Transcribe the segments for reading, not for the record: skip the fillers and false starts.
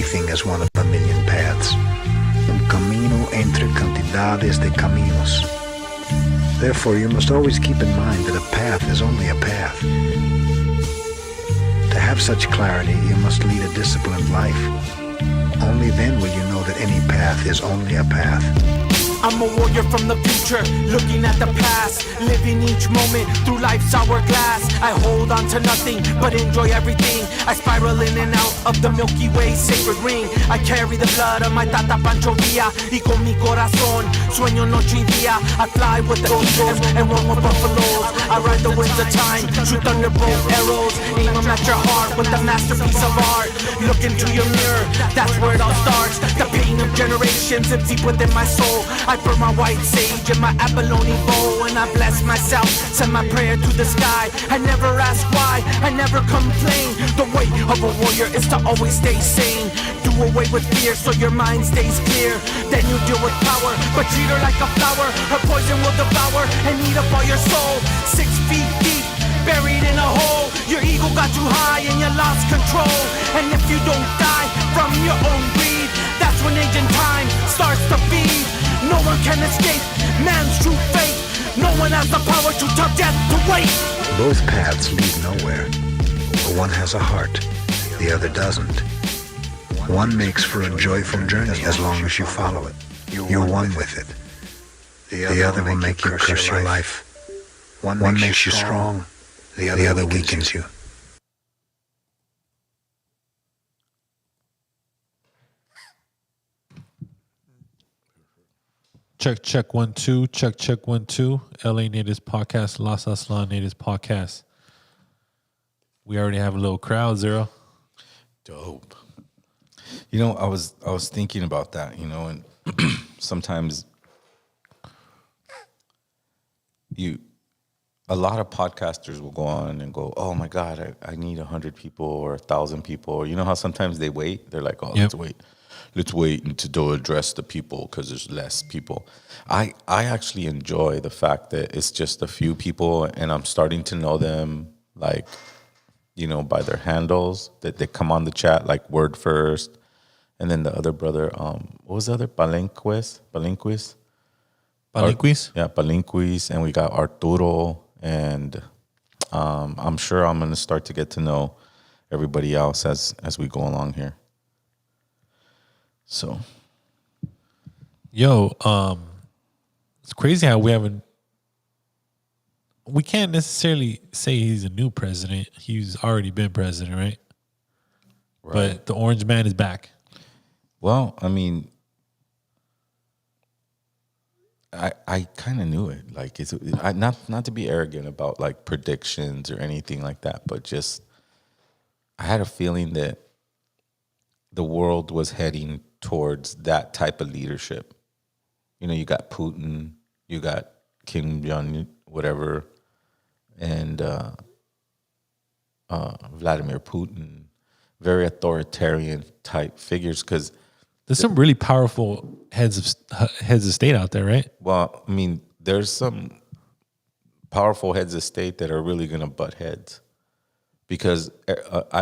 everything as one of a million paths. Un camino entre cantidades de caminos. Therefore, you must always keep in mind that a path is only a path. To have such clarity, you must lead a disciplined life. Only then will you know that any path is only a path. I'm a warrior from the future, looking at the past, living each moment through life's hourglass. I hold on to nothing, but enjoy everything. I spiral in and out of the Milky Way sacred ring. I carry the blood of my Tata Pancho Villa, y con mi corazón, sueño noche y día. I fly with the eagles and run with buffaloes. I ride the winds of time, shoot thunderbolt arrows. Aim them at your heart with a masterpiece of art. Look into your mirror, that's where it all starts. The pain of generations is deep within my soul. I burn my white sage and my abalone bowl, and I bless myself, send my prayer to the sky. I never ask why, I never complain. The way of a warrior is to always stay sane. Do away with fear so your mind stays clear. Then you deal with power, but treat her like a flower. Her poison will devour and eat up all your soul. 6 feet deep, buried in a hole. Your ego got too high and you lost control. And if you don't die from your own greed, that's when age and time starts to feed. No one can escape man's true fate. No one has the power to tell death to wait. Both paths lead nowhere. One has a heart, the other doesn't. One makes for a joyful journey as long as you follow it. You're one with it. The other will make you curse your life. One makes you strong, the other weakens you. Check 1 2. Check 1 2. LA Natives Podcast, Los Aslan Natives Podcast. We already have a little crowd, Zero. Dope. You know, I was thinking about that, you know, and sometimes a lot of podcasters will go on and go, oh my God, I need 100 people or 1,000 people. Or you know how sometimes they wait? They're like, oh, Yep. Let's wait until address the people because there's less people. I actually enjoy the fact that it's just a few people and I'm starting to know them, like, you know, by their handles, that they come on the chat, like Word First. And then the other brother, what was the other? Palenquis? Palinquis? Yeah, Palinquis. And we got Arturo. And I'm sure I'm going to start to get to know everybody else as we go along here. So, Yo, it's crazy how we can't necessarily say he's a new president. He's already been president, right? But the orange man is back. well, I mean, I kind of knew it. Like, not to be arrogant about like predictions or anything like that, but just I had a feeling that the world was heading towards that type of leadership. You know, you got Putin, you got Kim Jong, whatever, and Vladimir Putin, very authoritarian type figures. Because there's some really powerful heads of state out there, right? well, I mean, there's some powerful heads of state that are really going to butt heads. Because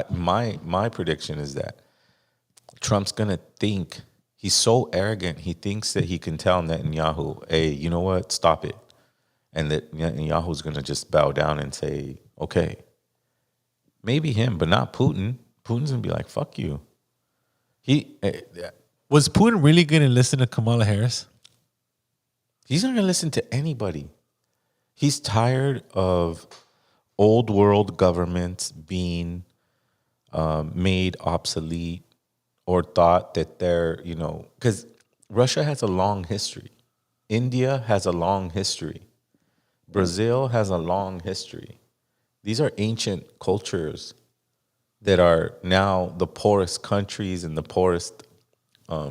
my prediction is that Trump's going to think, he's so arrogant, he thinks that he can tell Netanyahu, hey, you know what, stop it. And that Netanyahu's going to just bow down and say, okay. Maybe him, but not Putin. Putin's going to be like, fuck you. Was Putin really going to listen to Kamala Harris? He's not going to listen to anybody. He's tired of old world governments being made obsolete or thought that they're, you know, because Russia has a long history. India has a long history. Brazil has a long history. These are ancient cultures that are now the poorest countries and the poorest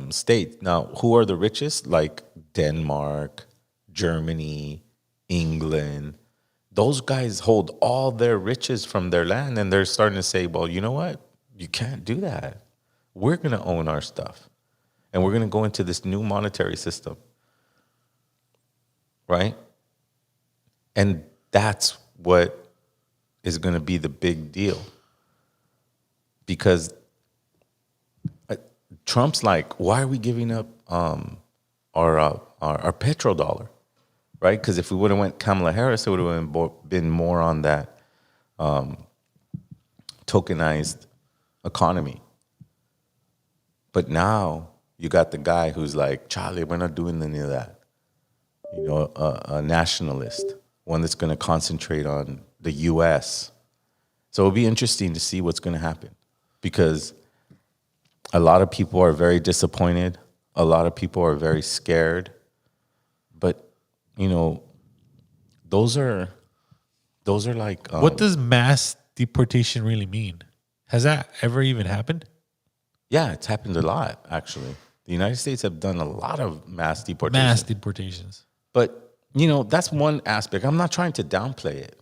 states. Now, who are the richest? Like Denmark, Germany, England. Those guys hold all their riches from their land, and they're starting to say, well, you know what? You can't do that. We're going to own our stuff, and we're going to go into this new monetary system, right? And that's what is going to be the big deal, because Trump's like, why are we giving up our petrodollar, right? Because if we would have went Kamala Harris, it would have been more on that tokenized economy. But now you got the guy who's like, Charlie, we're not doing any of that. A nationalist, one that's going to concentrate on the U.S. So it'll be interesting to see what's going to happen, because a lot of people are very disappointed. A lot of people are very scared. But, those are like... what does mass deportation really mean? Has that ever even happened? Yeah, it's happened a lot, actually. The United States have done a lot of mass deportations. Mass deportations. But, that's one aspect. I'm not trying to downplay it.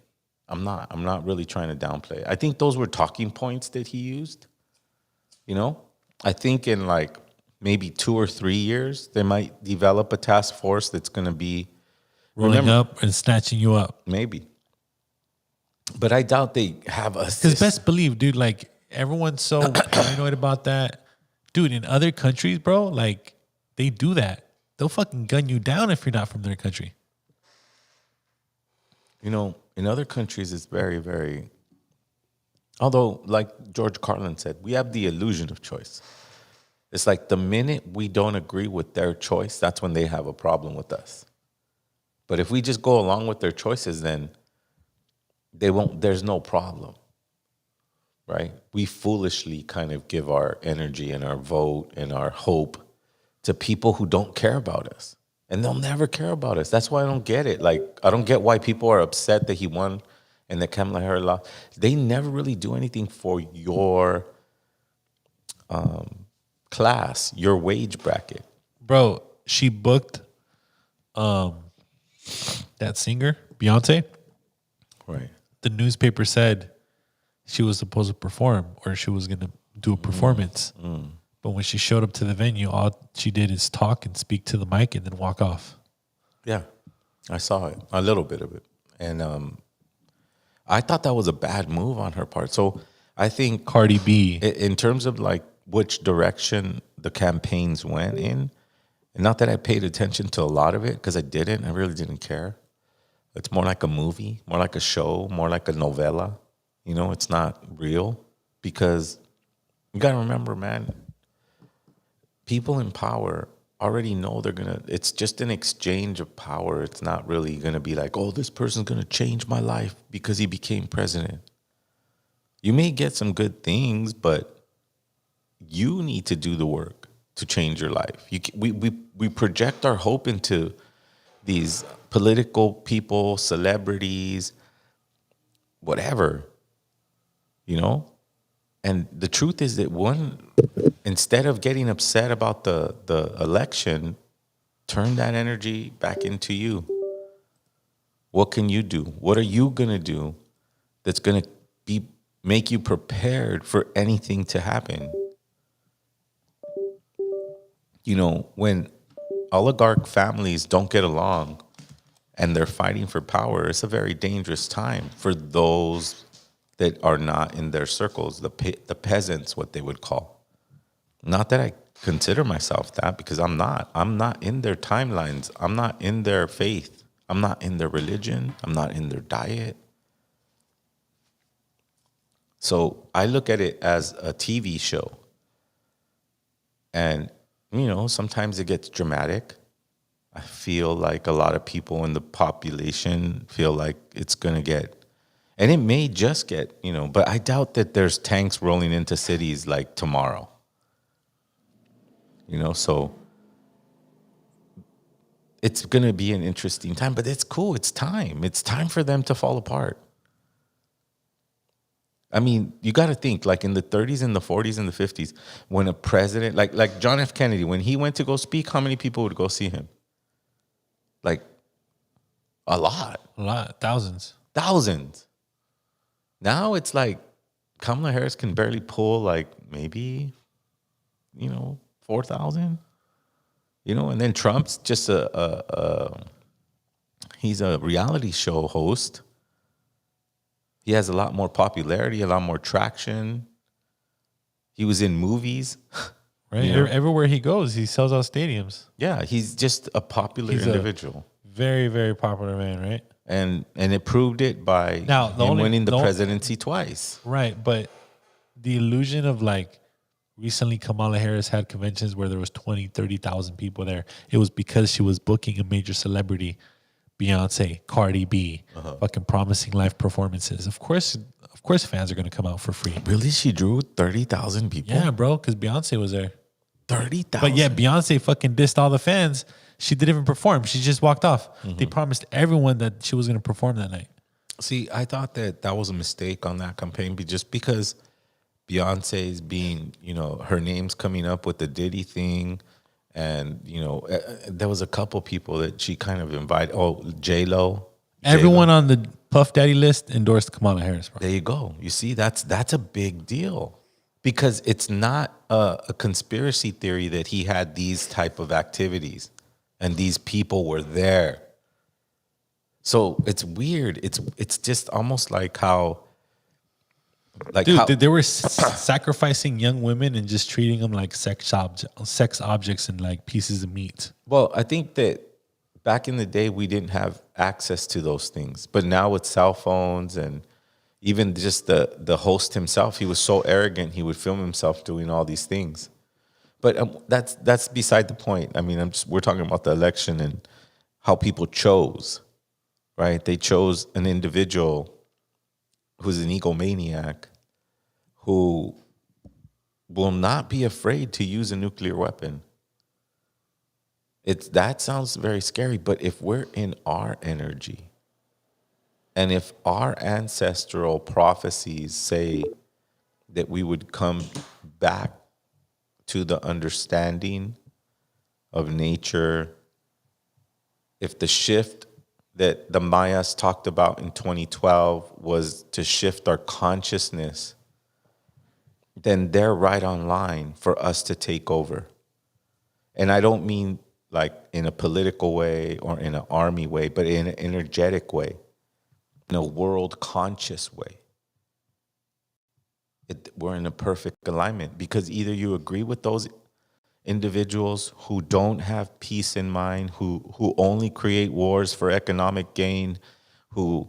I'm not really trying to downplay it. I think those were talking points that he used. I think in like maybe 2 or 3 years, they might develop a task force that's going to be rolling up and snatching you up. Maybe. But I doubt they have us. Because best believe, dude, like everyone's so paranoid about that. Dude, in other countries, bro, like they do that. They'll fucking gun you down if you're not from their country. In other countries, it's very, very... Although, like George Carlin said, we have the illusion of choice. It's like the minute we don't agree with their choice, that's when they have a problem with us. But if we just go along with their choices, then there's no problem, right? We foolishly kind of give our energy and our vote and our hope to people who don't care about us. And they'll never care about us. That's why I don't get it. Like, I don't get why people are upset that he won and that Kamala Harris lost. They never really do anything for your class, your wage bracket. Bro, she booked that singer, Beyonce. Right. The newspaper said she was supposed to perform, or she was going to do a performance. But when she showed up to the venue, all she did is talk and speak to the mic and then walk off. Yeah, I saw it, a little bit of it. And I thought that was a bad move on her part. So I think Cardi B, in terms of like which direction the campaigns went in, and not that I paid attention to a lot of it, because I really didn't care. It's more like a movie, more like a show, more like a novella. It's not real, because you got to remember, man, people in power already know it's just an exchange of power. It's not really going to be like, oh, this person's going to change my life because he became president. You may get some good things, but you need to do the work to change your life. We project our hope into these political people, celebrities, whatever, And the truth is that instead of getting upset about the election, turn that energy back into you. What can you do? What are you going to do that's going to make you prepared for anything to happen? When oligarch families don't get along and they're fighting for power, it's a very dangerous time for those that are not in their circles, the peasants, what they would call. Not that I consider myself that, because I'm not. I'm not in their timelines. I'm not in their faith. I'm not in their religion. I'm not in their diet. So I look at it as a TV show. And, sometimes it gets dramatic. I feel like a lot of people in the population feel like it's going to get... And it may just get, but I doubt that there's tanks rolling into cities like tomorrow. So it's going to be an interesting time, but it's cool. It's time. It's time for them to fall apart. I mean, you got to think, like in the 30s and the 40s and the 50s, when a president, like John F. Kennedy, when he went to go speak, how many people would go see him? Like a lot. Thousands. Now it's like Kamala Harris can barely pull like maybe, 4,000, and then Trump's just he's a reality show host. He has a lot more popularity, a lot more traction. He was in movies. right? You know? Everywhere he goes, he sells out stadiums. Yeah, he's just a popular He's a individual. very, very popular man, right? And it proved it by Now, him winning the presidency twice. Right, but the illusion of like recently Kamala Harris had conventions where there was 20, 30,000 people there. It was because she was booking a major celebrity, Beyonce, Cardi B, fucking promising live performances. Of course, fans are going to come out for free. Really? She drew 30,000 people? Yeah, bro, because Beyonce was there. 30,000? But yeah, Beyonce fucking dissed all the fans. She didn't even perform. She just walked off. They promised everyone that she was going to perform that night. See, I thought that was a mistake on that campaign, just because Beyonce's being, her name's coming up with the Diddy thing. And, there was a couple people that she kind of invited. Oh, J-Lo. Everyone on the Puff Daddy list endorsed Kamala Harris, bro. There you go. You see, that's a big deal. Because it's not a conspiracy theory that he had these type of activities and these people were there. So it's weird. It's just almost like how, dude, they were sacrificing young women and just treating them like sex objects and like pieces of meat. Well, I think that back in the day we didn't have access to those things, but now with cell phones and even just the host himself, he was so arrogant. He would film himself doing all these things. But that's beside the point. I mean, we're talking about the election and how people chose, right? They chose an individual who's an egomaniac who will not be afraid to use a nuclear weapon. That sounds very scary, but if we're in our energy, and if our ancestral prophecies say that we would come back to the understanding of nature, if the shift that the Mayas talked about in 2012 was to shift our consciousness, then they're right on line for us to take over. And I don't mean like in a political way or in an army way, but in an energetic way, in a world conscious way. We're in a perfect alignment because either you agree with those individuals who don't have peace in mind, who only create wars for economic gain, who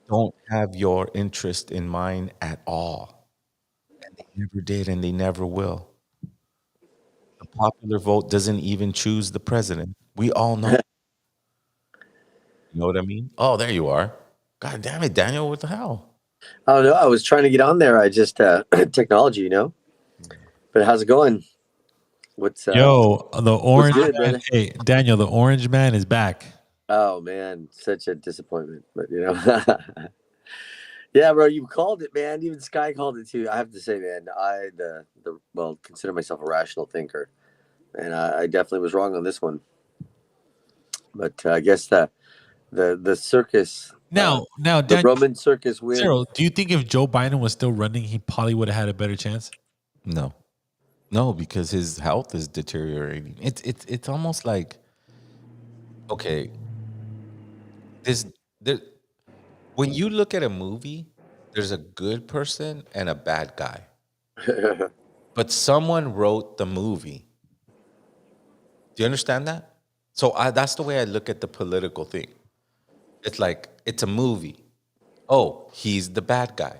don't have your interest in mind at all. And they never did and they never will. The popular vote doesn't even choose the president. We all know. You know what I mean? Oh, there you are. God damn it, Daniel, what the hell? I don't know. I was trying to get on there. I just technology, But how's it going? What's Yo, the orange good, man, brother? hey, Daniel, the orange man is back. Oh man, such a disappointment. But yeah, bro, you called it, man. Even Sky called it too. I have to say, man, I consider myself a rational thinker, and I definitely was wrong on this one. But I guess the circus. Now, the Daniel, Roman circus win. Cyril, do you think if Joe Biden was still running, he probably would have had a better chance? No, because his health is deteriorating. It's almost like, okay, when you look at a movie, there's a good person and a bad guy. But someone wrote the movie. Do you understand that? So that's the way I look at the political thing. It's like, it's a movie. Oh, he's the bad guy.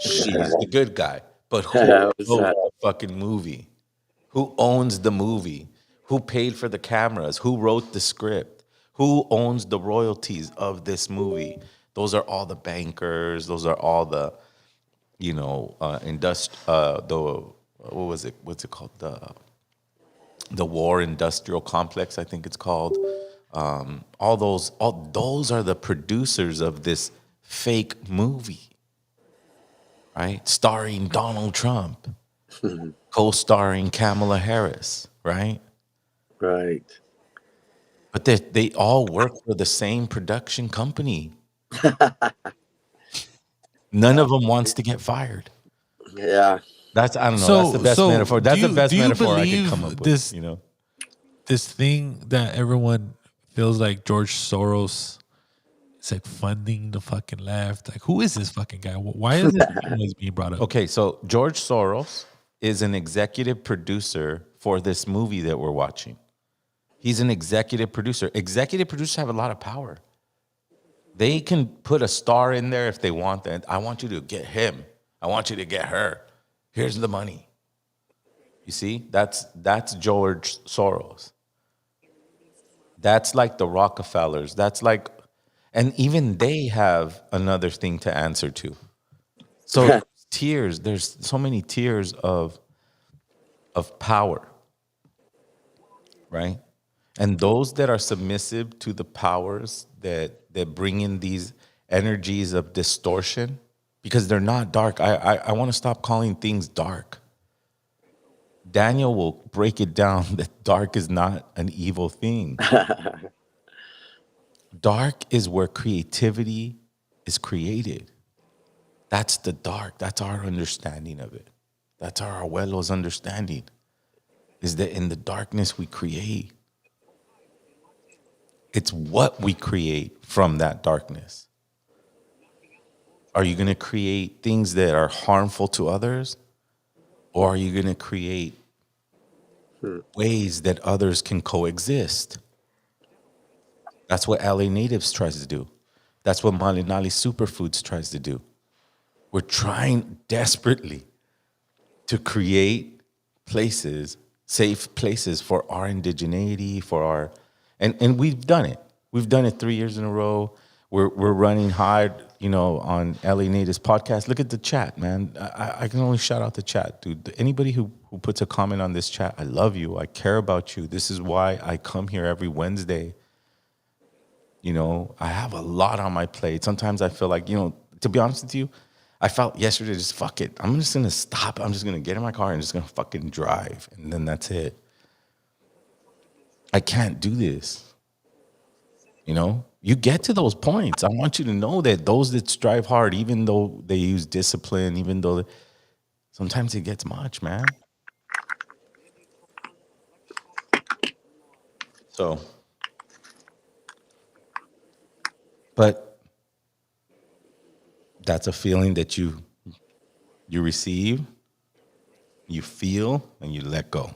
She's the good guy. But who wrote the fucking movie? Who owns the movie? Who paid for the cameras? Who wrote the script? Who owns the royalties of this movie? Those are all the bankers. Those are all the, what was it? What's it called? The war industrial complex, I think it's called. All those are the producers of this fake movie, right? Starring Donald Trump, co-starring Kamala Harris, right? Right. But they all work for the same production company. None of them wants to get fired. Yeah. I don't know. That's the best metaphor. That's the best metaphor I could come up with. This thing that everyone feels like George Soros is like funding the fucking left. Like, who is this fucking guy? Why is this always being brought up? Okay, so George Soros is an executive producer for this movie that we're watching. He's an executive producer. Executive producers have a lot of power. They can put a star in there if they want that. I want you to get him. I want you to get her. Here's the money. You see, that's George Soros. That's like the Rockefellers. That's like, and even they have another thing to answer to. So tiers, there's so many tiers of power, right? And those that are submissive to the powers that bring in these energies of distortion, because they're not dark. I want to stop calling things dark. Daniel will break it down that dark is not an evil thing. Dark is where creativity is created. That's the dark. That's our understanding of it. That's our abuelo's understanding, is that in the darkness we create. It's what we create from that darkness. Are you going to create things that are harmful to others? Or are you going to create ways that others can coexist? That's what LA Natives tries to do. That's what Malinali Superfoods tries to do. We're trying desperately to create places, safe places for our indigeneity, for our, and we've done it. We've done it 3 years in a row. We're running hard, on LA Natives podcast. Look at the chat, man. I can only shout out the chat, dude. Anybody who puts a comment on this chat, I love you. I care about you. This is why I come here every Wednesday. I have a lot on my plate. Sometimes I feel like, to be honest with you, I felt yesterday, just fuck it. I'm just going to stop. I'm just going to get in my car and just going to fucking drive. And then that's it. I can't do this. You get to those points. I want you to know that those that strive hard, even though they use discipline, even though sometimes it gets much, man. So, but that's a feeling that you receive, you feel, and you let go.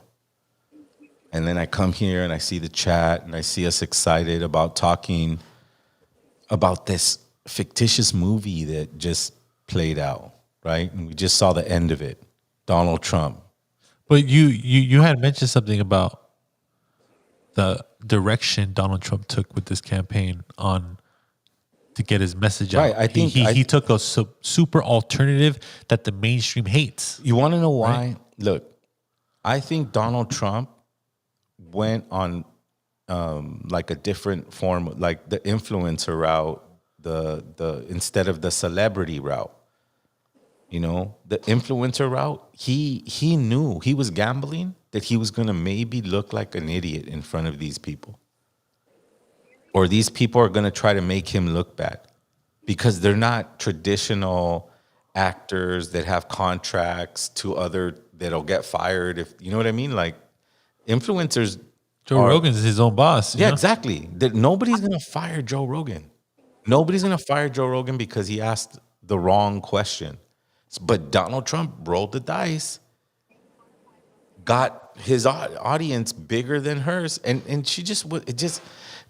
And then I come here and I see the chat and I see us excited about talking about this fictitious movie that just played out, right? And we just saw the end of it, Donald Trump. But you had mentioned something about the direction Donald Trump took with this campaign to get his message out. Right, I think he took a super alternative that the mainstream hates. You want to know why? Right? Look, I think Donald Trump went on like a different form, like the influencer route, the instead of the celebrity route. The influencer route, he knew he was gambling that he was going to maybe look like an idiot in front of these people. Or these people are going to try to make him look bad because they're not traditional actors that have contracts that'll get fired. If you know what I mean? Like influencers. Joe Rogan's his own boss. Yeah, exactly. Nobody's going to fire Joe Rogan. Nobody's going to fire Joe Rogan because he asked the wrong question. But Donald Trump rolled the dice, got his audience bigger than hers. And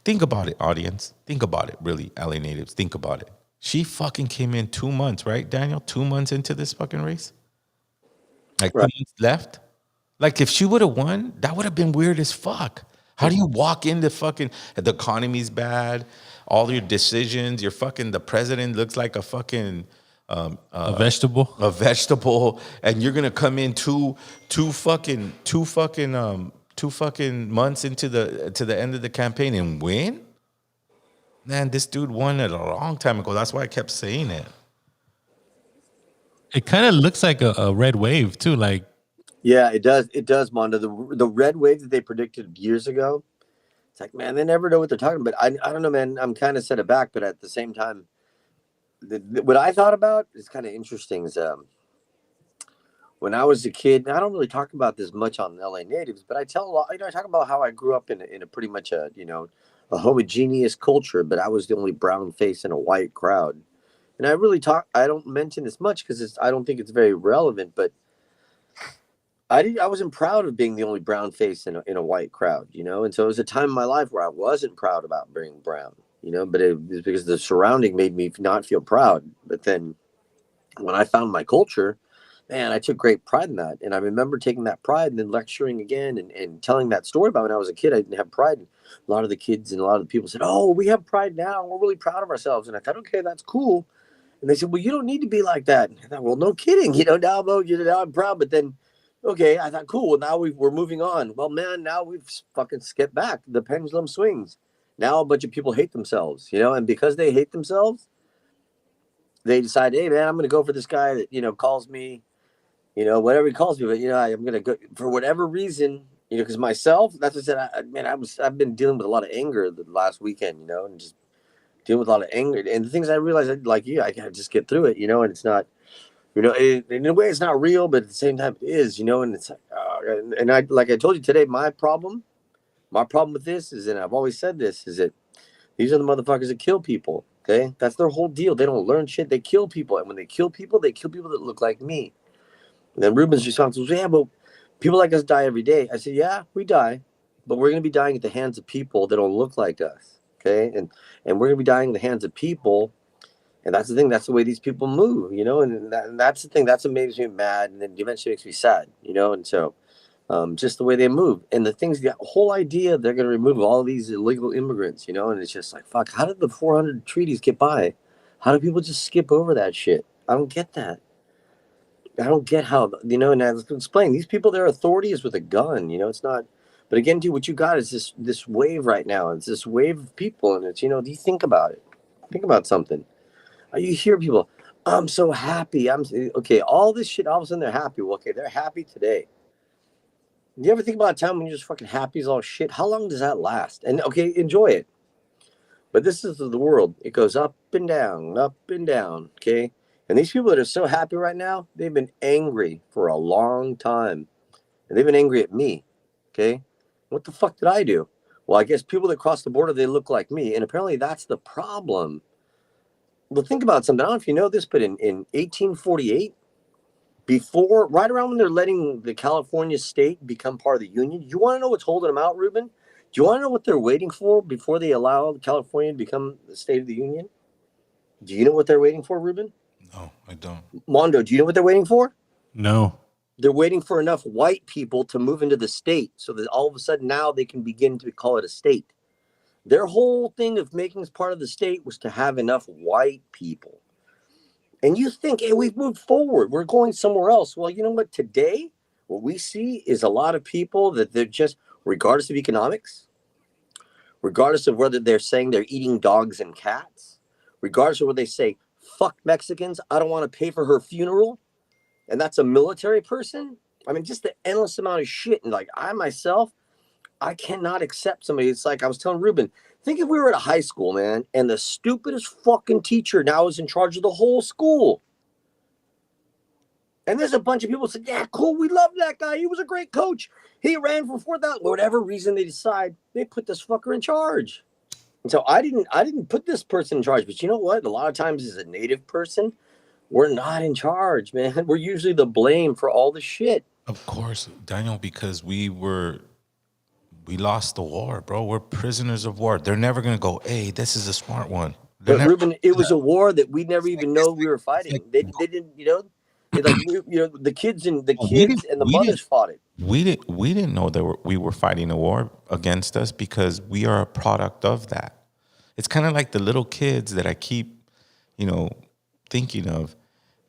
think about it, audience. Think about it, really, LA Natives. Think about it. She fucking came in 2 months, right, Daniel? 2 months into this fucking race? Like 2 months left? Like, if she would have won, that would have been weird as fuck. How do you walk into fucking, the economy's bad, all your decisions, the president looks like a fucking... a vegetable? A vegetable, and you're going to come in two fucking months into the end of the campaign and win? Man, this dude won it a long time ago. That's why I kept saying it. It kind of looks like a red wave, too, like... Yeah, it does. It does, Mondo. The red wave that they predicted years ago, it's like, man, they never know what they're talking about. I don't know, man. I'm kind of set it back, but at the same time, what I thought about is kind of interesting. Is when I was a kid, and I don't really talk about this much on LA Natives, but I tell a lot. I talk about how I grew up in a pretty much a homogeneous culture, but I was the only brown face in a white crowd. And I really I don't mention this much because I don't think it's very relevant, but I wasn't proud of being the only brown face in a white crowd, you know? And so it was a time in my life where I wasn't proud about being brown, you know, but it was because the surrounding made me not feel proud. But then when I found my culture, man, I took great pride in that. And I remember taking that pride and then lecturing again and telling that story about when I was a kid. I didn't have pride. And a lot of the kids and a lot of the people said, "Oh, we have pride now. We're really proud of ourselves." And I thought, okay, that's cool. And they said, "Well, you don't need to be like that." And I thought, well, no kidding. You know, now I'm proud. But then, okay, I thought, cool. Well, now we're moving on. Well, man, now we've fucking skipped back. The pendulum swings. Now a bunch of people hate themselves, you know, and because they hate themselves, they decide, hey, man, I'm going to go for this guy that, you know, calls me, you know, whatever he calls me. But, you know, I'm going to go for whatever reason, you know, because myself, that's what I said. I've been dealing with a lot of anger the last weekend, you know, and just dealing with a lot of anger. And the things I realized, like you, I got to just get through it, you know, and it's not, you know, in a way it's not real, but at the same time it is, you know, and it's like, and I, like I told you today, my problem with this is, and I've always said this, is that these are the motherfuckers that kill people. Okay. That's their whole deal. They don't learn shit. They kill people. And when they kill people that look like me. And then Ruben's response was, yeah, but people like us die every day. I said, yeah, we die, but we're going to be dying at the hands of people that don't look like us. Okay. And we're going to be dying at the hands of people. And that's the thing. That's the way these people move, you know, and that's the thing. That's what makes me mad. And then eventually makes me sad, you know, and so just the way they move and the things, the whole idea they're going to remove all these illegal immigrants, you know, and it's just like, fuck, how did the 400 treaties get by? How do people just skip over that shit? I don't get that. I don't get how, you know, and I was explaining, these people, their authority is with a gun, you know, it's not, but again, dude, what you got is this wave right now. It's this wave of people. And it's, you know, do you think about it? Think about something. You hear people, I'm so happy. Okay. All this shit, all of a sudden they're happy. Well, okay, they're happy today. You ever think about a time when you're just fucking happy as all shit? How long does that last? And okay, enjoy it. But this is the world. It goes up and down, up and down. Okay. And these people that are so happy right now, they've been angry for a long time. And they've been angry at me. Okay. What the fuck did I do? Well, I guess people that cross the border, they look like me. And apparently that's the problem. Well, think about something. I don't know if you know this, but in 1848, before, right around when they're letting the California state become part of the union, you want to know what's holding them out, Ruben? Do you want to know what they're waiting for before they allow California to become the state of the union? Do you know what they're waiting for, Ruben? No, I don't. Mondo, do you know what they're waiting for? No. They're waiting for enough white people to move into the state so that all of a sudden now they can begin to call it a state. Their whole thing of making us part of the state was to have enough white people. And you think, hey, we've moved forward. We're going somewhere else. Well, you know what? Today, what we see is a lot of people that they're just, regardless of economics, regardless of whether they're saying they're eating dogs and cats, regardless of whether they say, fuck Mexicans, I don't want to pay for her funeral. And that's a military person. I mean, just the endless amount of shit. And like I myself, I cannot accept somebody. It's like I was telling Ruben, think if we were at a high school, man, and the stupidest fucking teacher now is in charge of the whole school. And there's a bunch of people who said, yeah, cool, we love that guy. He was a great coach. He ran for 4,000. Whatever reason they decide, they put this fucker in charge. And so I didn't put this person in charge. But you know what? A lot of times as a native person, we're not in charge, man. We're usually the blame for all the shit. Of course, Daniel, because we lost the war, bro. We're prisoners of war. They're never going to go, hey, this is a smart one. But Ruben, it was a war that we never even know we were fighting. They didn't, you know, the kids and the mothers fought it. We didn't know that we were fighting a war against us because we are a product of that. It's kind of like the little kids that I keep, you know, thinking of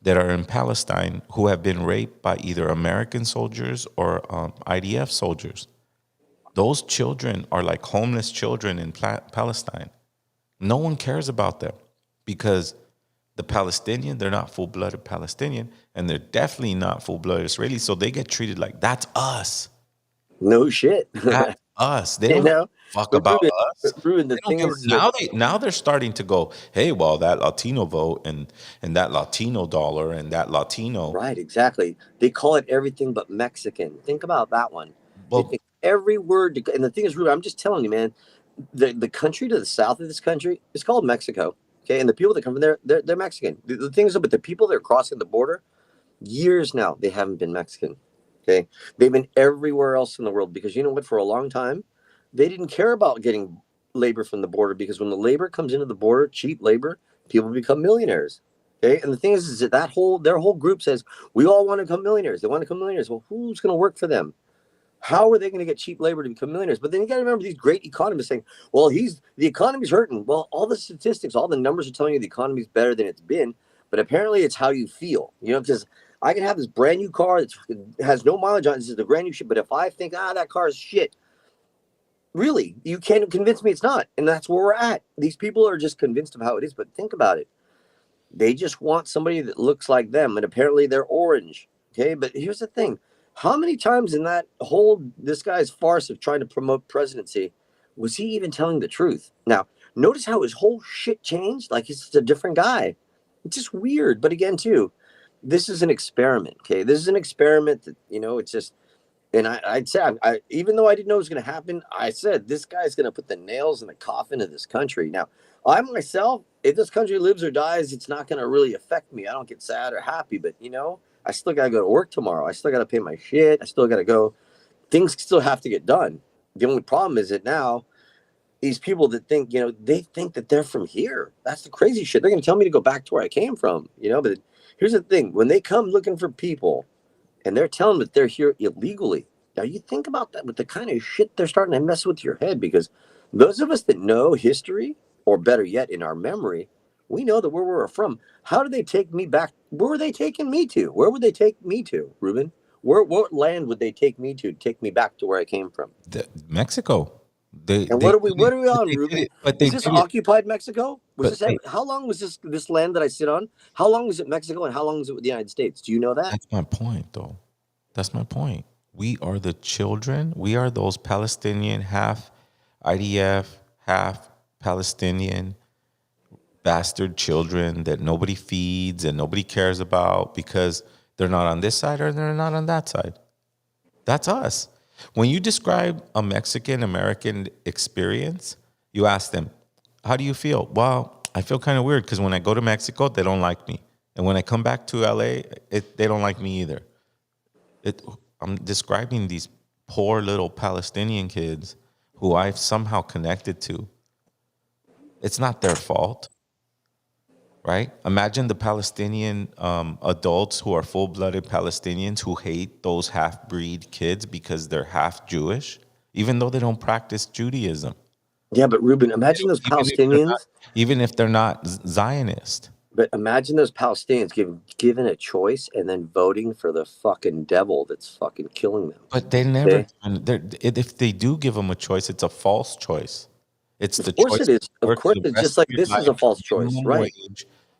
that are in Palestine who have been raped by either American soldiers or IDF soldiers. Those children are like homeless children in Palestine. No one cares about them because the Palestinian, they're not full-blooded Palestinian, and they're definitely not full-blooded Israeli, so they get treated like, that's us. No shit. That's us. They don't fuck about us. Ruben, the thing is now they're starting to go, hey, well, that Latino vote and that Latino dollar and that Latino. Right, exactly. They call it everything but Mexican. Think about that one. Well, they think every word, and the thing is, Ruben, I'm just telling you, man, the country to the south of this country is called Mexico. Okay, and the people that come from there, they're Mexican. The thing is, but the people that are crossing the border, years now, they haven't been Mexican. Okay. They've been everywhere else in the world because you know what? For a long time, they didn't care about getting labor from the border because when the labor comes into the border, cheap labor, people become millionaires. Okay. And the thing is that their whole group says, we all want to become millionaires. They want to become millionaires. Well, who's going to work for them? How are they going to get cheap labor to become millionaires? But then you got to remember these great economists saying, well, the economy's hurting. Well, all the statistics, all the numbers are telling you the economy's better than it's been. But apparently it's how you feel, because I can have this brand new car that has no mileage on it. This is the brand new shit. But if I think, that car is shit, really, you can't convince me it's not. And that's where we're at. These people are just convinced of how it is. But think about it. They just want somebody that looks like them. And apparently they're orange. Okay. But here's the thing. How many times in this guy's farce of trying to promote presidency, was he even telling the truth? Now, notice how his whole shit changed. Like he's just a different guy. It's just weird. But again, too, this is an experiment. Okay. This is an experiment that, it's just, and I'd say, even though I didn't know it was going to happen, I said, this guy's going to put the nails in the coffin of this country. Now, I myself, if this country lives or dies, it's not going to really affect me. I don't get sad or happy, but I still got to go to work tomorrow. I still got to pay my shit. I still got to go. Things still have to get done. The only problem is that now these people that think, they think that they're from here. That's the crazy shit. They're going to tell me to go back to where I came from, but here's the thing. When they come looking for people and they're telling them that they're here illegally, now you think about that with the kind of shit they're starting to mess with your head, because those of us that know history, or better yet, in our memory, we know that where we're from. How did they take me back? Where were they taking me to? Where would they take me to, Ruben? What land would they take me to take me back to where I came from? Mexico. What are we on, Ruben? But Is this occupied Mexico? How long was this land that I sit on? How long was it Mexico and how long was it with the United States? Do you know that? That's my point, though. That's my point. We are the children. We are those Palestinian, half IDF, half Palestinian bastard children that nobody feeds and nobody cares about because they're not on this side or they're not on that side. That's us. When you describe a Mexican American experience, you ask them, how do you feel? Well, I feel kind of weird because when I go to Mexico, they don't like me. And when I come back to LA, they don't like me either. I'm describing these poor little Palestinian kids who I've somehow connected to. It's not their fault, right? Imagine the Palestinian adults who are full-blooded Palestinians who hate those half-breed kids because they're half Jewish, even though they don't practice Judaism. Yeah, but Ruben, imagine those Palestinians. Even if they're not Zionist. But imagine those Palestinians given a choice and then voting for the fucking devil that's fucking killing them. But they never. If they do give them a choice, it's a false choice. It's the choice. Of course it is. Of course, it's just like this is a false choice, right?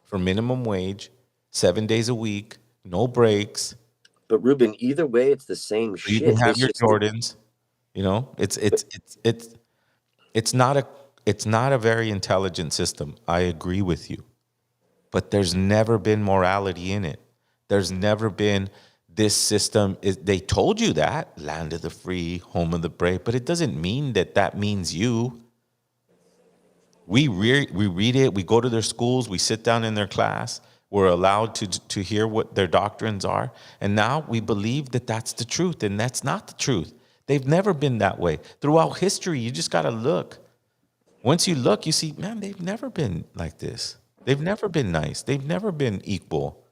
For minimum wage, 7 days a week, no breaks. But Ruben, either way, it's the same shit. You can have your Jordans. It's not a very intelligent system. I agree with you. But there's never been morality in it. There's never been this system. They told you that, land of the free, home of the brave, but it doesn't mean that means you. We read it. We go to their schools. We sit down in their class. We're allowed to hear what their doctrines are. And now we believe that that's the truth, and that's not the truth. They've never been that way. Throughout history, you just got to look. Once you look, you see, man, they've never been like this. They've never been nice. They've never been equal.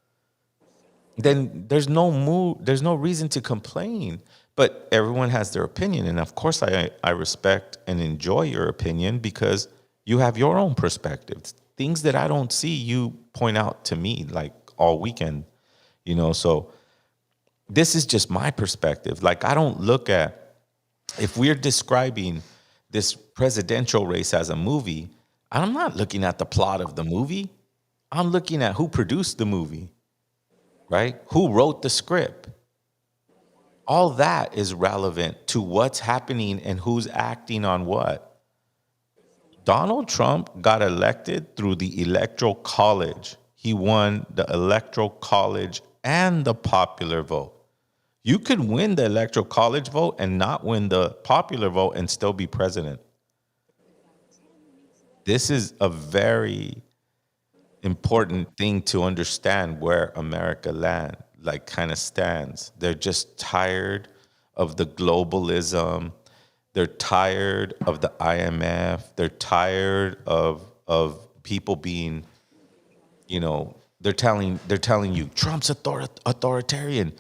Then there's no reason to complain. But everyone has their opinion. And of course, I respect and enjoy your opinion because you have your own perspectives. Things that I don't see, you point out to me like all weekend. So this is just my perspective. Like, I don't look at, if we're describing this presidential race as a movie, I'm not looking at the plot of the movie. I'm looking at who produced the movie, right? Who wrote the script. All that is relevant to what's happening and who's acting on what. Donald Trump got elected through the Electoral College. He won the Electoral College and the popular vote. You could win the Electoral College vote and not win the popular vote and still be president. This is a very important thing to understand where America like kind of stands. They're just tired of the globalism. They're tired of the IMF. They're tired of people being, you know, they're telling you Trump's authoritarian.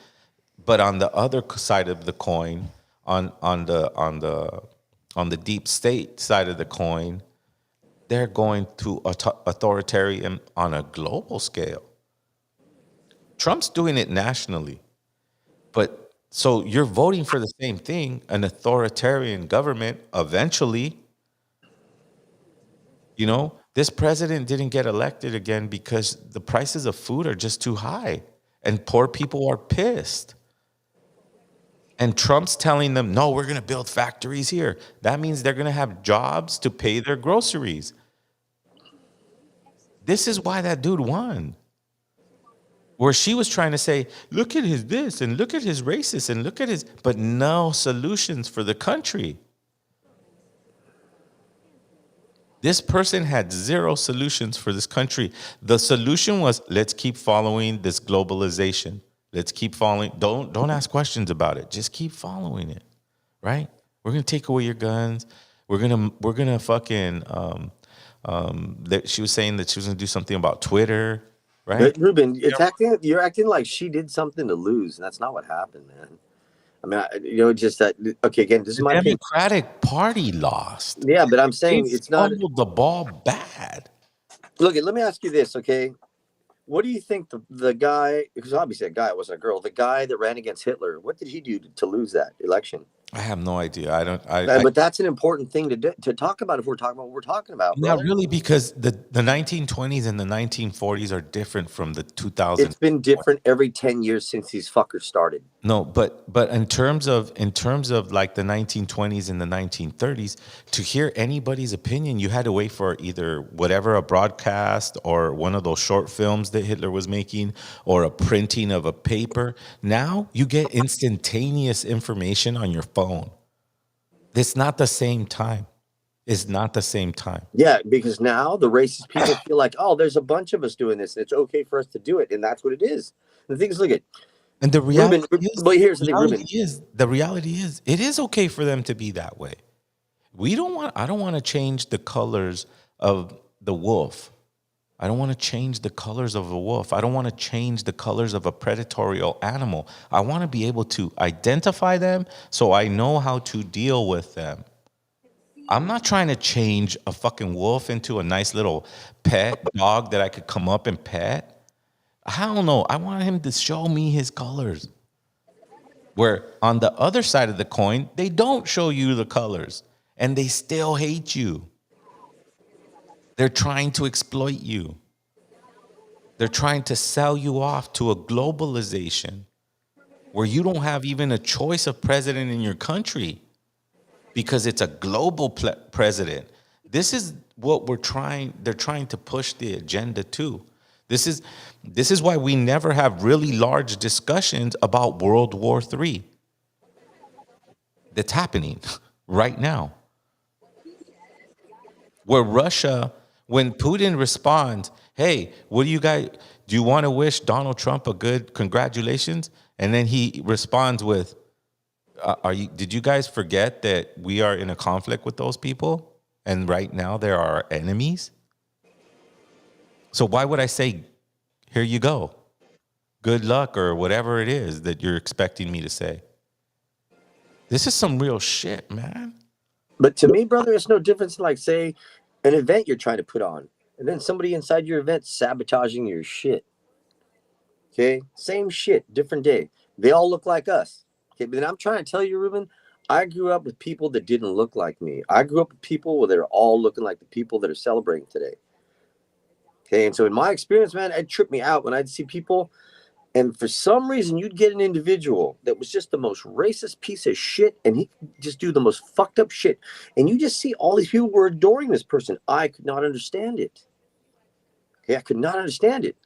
But on the other side of the coin, on the deep state side of the coin, they're going to authoritarian on a global scale. Trump's doing it nationally. But so you're voting for the same thing, an authoritarian government eventually. You know, this president didn't get elected again because the prices of food are just too high and poor people are pissed. And Trump's telling them, no, we're going to build factories here. That means they're going to have jobs to pay their groceries. This is why that dude won. Where she was trying to say, look at his this and look at his racist and look at his, but no solutions for the country. This person had zero solutions for this country. The solution was, let's keep following this globalization. Let's keep following. Don't ask questions about it. Just keep following it, right? We're gonna take away your guns. We're gonna fucking. She was saying that she was gonna do something about Twitter, right? But Ruben, you're acting like she did something to lose, and that's not what happened, man. I mean, just that. Okay, again, this is my opinion. Democratic Party lost. Yeah, but I'm saying it's not fumbled the ball bad. Look, let me ask you this, okay? What do you think the guy, because obviously a guy, it wasn't a girl, the guy that ran against Hitler, what did he do to lose that election? I have no idea. But that's an important thing to talk about if we're talking about what we're talking about. Not really, because the 1920s and the 1940s are different from the 2000s. It's been different every 10 years since these fuckers started. No, but in terms of like the 1920s and the 1930s, to hear anybody's opinion, you had to wait for either whatever, a broadcast or one of those short films that Hitler was making or a printing of a paper. Now you get instantaneous information on your phone. It's not the same time. It's not the same time. Yeah, because now the racist people feel like, oh, there's a bunch of us doing this, and it's okay for us to do it, and that's what it is. The thing is, look at. And the reality here's the thing, Ruben. The reality is, it is okay for them to be that way. I don't want to change the colors of the wolf. I don't want to change the colors of a wolf. I don't want to change the colors of a predatory animal. I want to be able to identify them so I know how to deal with them. I'm not trying to change a fucking wolf into a nice little pet dog that I could come up and pet. Hell no. I want him to show me his colors. Where on the other side of the coin, they don't show you the colors and they still hate you. They're trying to exploit you. They're trying to sell you off to a globalization where you don't have even a choice of president in your country because it's a global president. This is what they're trying to push the agenda to. This is why we never have really large discussions about World War III. That's happening right now. Where Russia, when Putin responds, hey, do you want to wish Donald Trump a good congratulations? And then he responds with, did you guys forget that we are in a conflict with those people? And right now there are enemies? So why would I say, here you go, good luck, or whatever it is that you're expecting me to say? This is some real shit, man. But to me, brother, it's no difference than, like, say, an event you're trying to put on, and then somebody inside your event sabotaging your shit. Okay? Same shit, different day. They all look like us. Okay, but then I'm trying to tell you, Ruben, I grew up with people that didn't look like me. I grew up with people where they're all looking like the people that are celebrating today. Okay, and so in my experience, man, it tripped me out when I'd see people, and for some reason, you'd get an individual that was just the most racist piece of shit, and he could just do the most fucked up shit. And you just see all these people were adoring this person. I could not understand it. Okay, I could not understand it.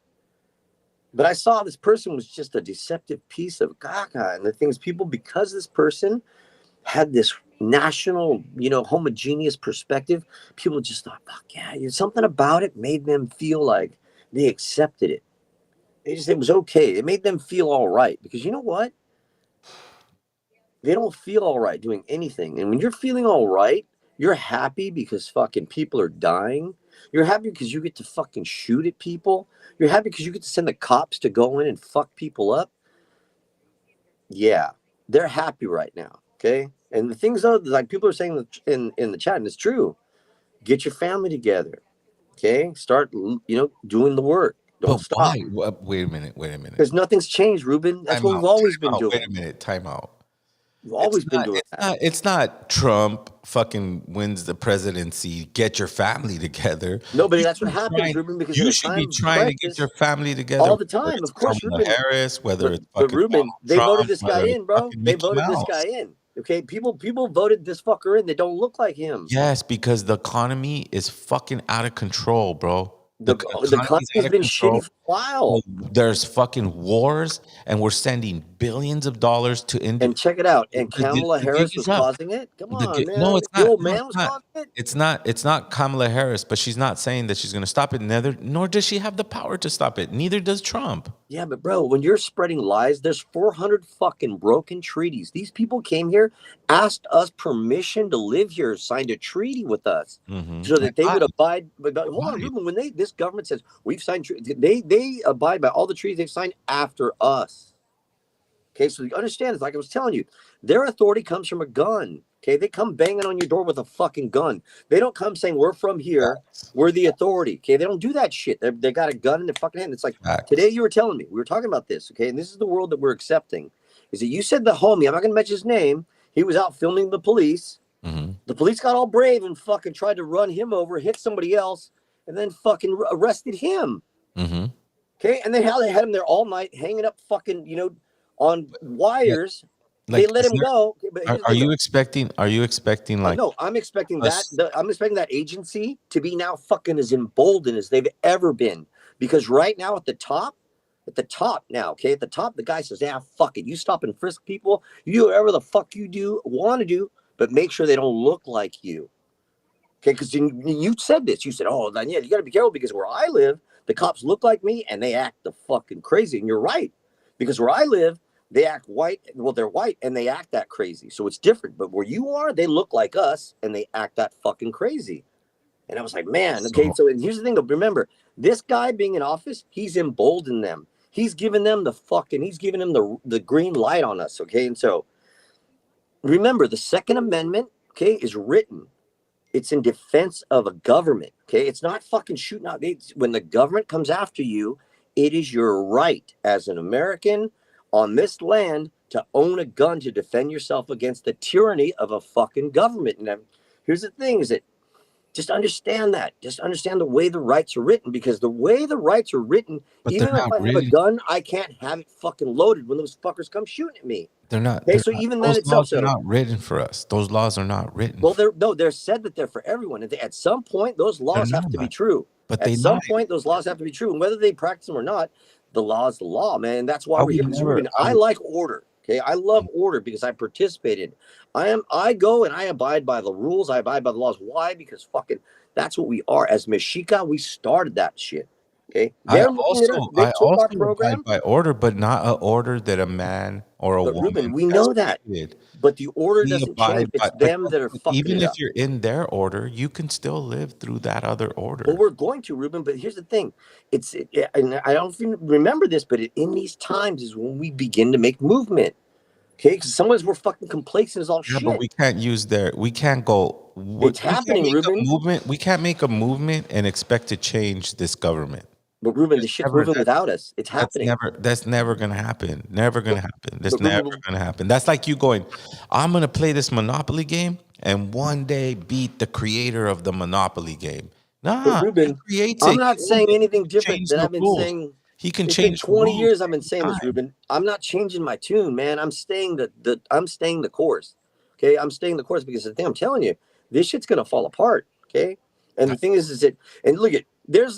But I saw this person was just a deceptive piece of caca. And the thing is, people, because this person had this national, homogeneous perspective, people just thought, fuck yeah, something about it made them feel like they accepted it. it was okay. It made them feel all right because you know what? They don't feel all right doing anything. And when you're feeling all right, you're happy because fucking people are dying. You're happy because you get to fucking shoot at people. You're happy because you get to send the cops to go in and fuck people up. Yeah, they're happy right now. Okay. And the things though, like people are saying in the chat, and it's true. Get your family together. Okay. Start, doing the work. Don't But stop. why? Wait a minute. Wait a minute. Because nothing's changed, Ruben. That's what we've always been doing. Wait a minute. Time out. We've always been doing It's that. not. It's not. Trump fucking wins the presidency. Get your family together. Nobody. You That's should what be happens, trying- Ruben. Because you in a should time be of trying to get crisis, your family together all the whether time. it's Of course, Kamala Ruben. Harris, whether But, it's but fucking Ruben, Donald they Trump, voted this guy whether it's in, bro. fucking They Mickey voted this Mouse. guy in. Okay, people voted this fucker in. They don't look like him. Yes, because the economy is fucking out of control, bro. The economy's out economy's of been control. shitty for a while. There's fucking wars, and we're sending billions of dollars to And check it out. And The Kamala gig Harris is was up. causing it. Come The on, gi- no, man. it's The not. old No, man it's was not. causing it. It's not. It's not Kamala Harris, but she's not saying that she's going to stop it. Neither, nor does she have the power to stop it. Neither does Trump. Yeah, but bro, when you're spreading lies, there's 400 fucking broken treaties. These people came here, asked us permission to live here, signed a treaty with us so that they would abide. But hold on, Ruben. When this government says we've signed, they abide by all the treaties they've signed after us. Okay, so you understand, it's like I was telling you, their authority comes from a gun. Okay, they come banging on your door with a fucking gun. They don't come saying we're from here, we're the authority. Okay, they don't do that shit. They got a gun in their fucking hand. It's like today you were telling me, we were talking about this. Okay, and this is the world that we're accepting. Is that you said the homie? I'm not going to mention his name. He was out filming the police. The police got all brave and fucking tried to run him over, hit somebody else, and then fucking arrested him. Okay, and they had him there all night, hanging up fucking on wires. Like, they let him go. But Are you expecting? Are you expecting like? No, I'm expecting us- that. I'm expecting that agency to be now fucking as emboldened as they've ever been. Because right now at the top now, okay, at the top, the guy says, "Yeah, fuck it. You stop and frisk people. You do whatever the fuck you want to do, but make sure they don't look like you." Okay, because you said this. You said, "Oh, then yeah, you got to be careful because where I live, the cops look like me and they act the fucking crazy." And you're right, because where I live, they act white. Well, they're white and they act that crazy, so it's different. But where you are, they look like us and they act that fucking crazy. And I was like, man, okay. So and here's the thing. Remember, this guy being in office, he's emboldened them. He's giving them the green light on us. Okay, and so remember, the Second Amendment, okay, is written. It's in defense of a government. Okay, it's not fucking shooting out. When the government comes after you, it is your right as an American on this land to own a gun to defend yourself against the tyranny of a fucking government. And here's the thing: is that just understand that. Just understand the way the rights are written, because the way the rights are written, But even they're if not I have a gun, I can't have it fucking loaded when those fuckers come shooting at me. They're not. Okay, they're so not- even that those itself, laws are not written for us. Those laws are not written. well, they're said that they're for everyone. And at some point, those laws have to be not. true. But At some point, those laws have to be true, and whether they practice them or not, the law is the law, man. And that's why we're here. Because I like order. Okay, I love order because I participated. I go and I abide by the rules. I abide by the laws. Why? Because fucking that's what we are. As Mexica, we started that shit. Okay, I took our program abide by order, but not an order that a man or a woman. Ruben, we know that. created. But the order We doesn't abide change. It's by- them but that are fucking Even it if up. you're in their order, you can still live through that other order. Well, we're going to, Ruben, but here's the thing. And I don't even remember this, but in these times is when we begin to make movement. Okay, because sometimes we're fucking complacent as all shit. But we can't use we can't go. It's happening, Ruben. We can't make a movement and expect to change this government. But Ruben, the shit's moving without us. It's happening. That's never gonna happen. Never gonna happen. That's never gonna happen. That's like you going, I'm gonna play this Monopoly game and one day beat the creator of the Monopoly game. Nah, But Ruben, I'm not saying anything different than I've been saying. He can It's change. been 20 years I've been saying this, Ruben. I'm not changing my tune, man. I'm staying the course. Okay, I'm staying the course because the thing I'm telling you, this shit's gonna fall apart. Okay, and the thing is that, and look at there's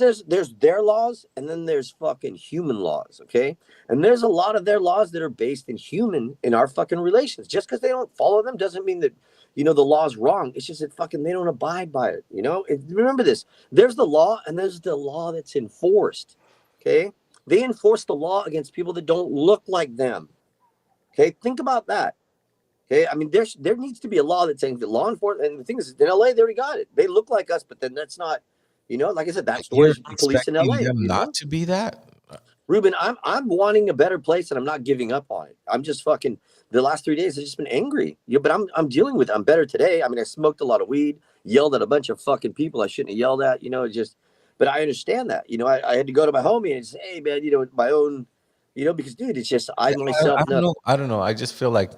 their laws, and then there's fucking human laws. Okay, and there's a lot of their laws that are based in our fucking relations. Just because they don't follow them doesn't mean that the law's wrong. It's just that fucking they don't abide by it. Remember this: there's the law, and there's the law that's enforced. Okay. They enforce the law against people that don't look like them. Okay, think about that. Okay, I mean, there needs to be a law that's saying that law enforcement, and the thing is, in LA, they already got it. They look like us, but then that's not, like I said, that's the way You're police in expecting LA. them not to be that? Ruben, I'm wanting a better place, and I'm not giving up on it. I'm just fucking. The last 3 days, I've just been angry. But I'm dealing with it. I'm better today. I mean, I smoked a lot of weed, yelled at a bunch of fucking people I shouldn't have yelled at. Just. But I understand that. I had to go to my homie and say, hey man, my own. Because dude, it's just I myself. I don't know. I just feel like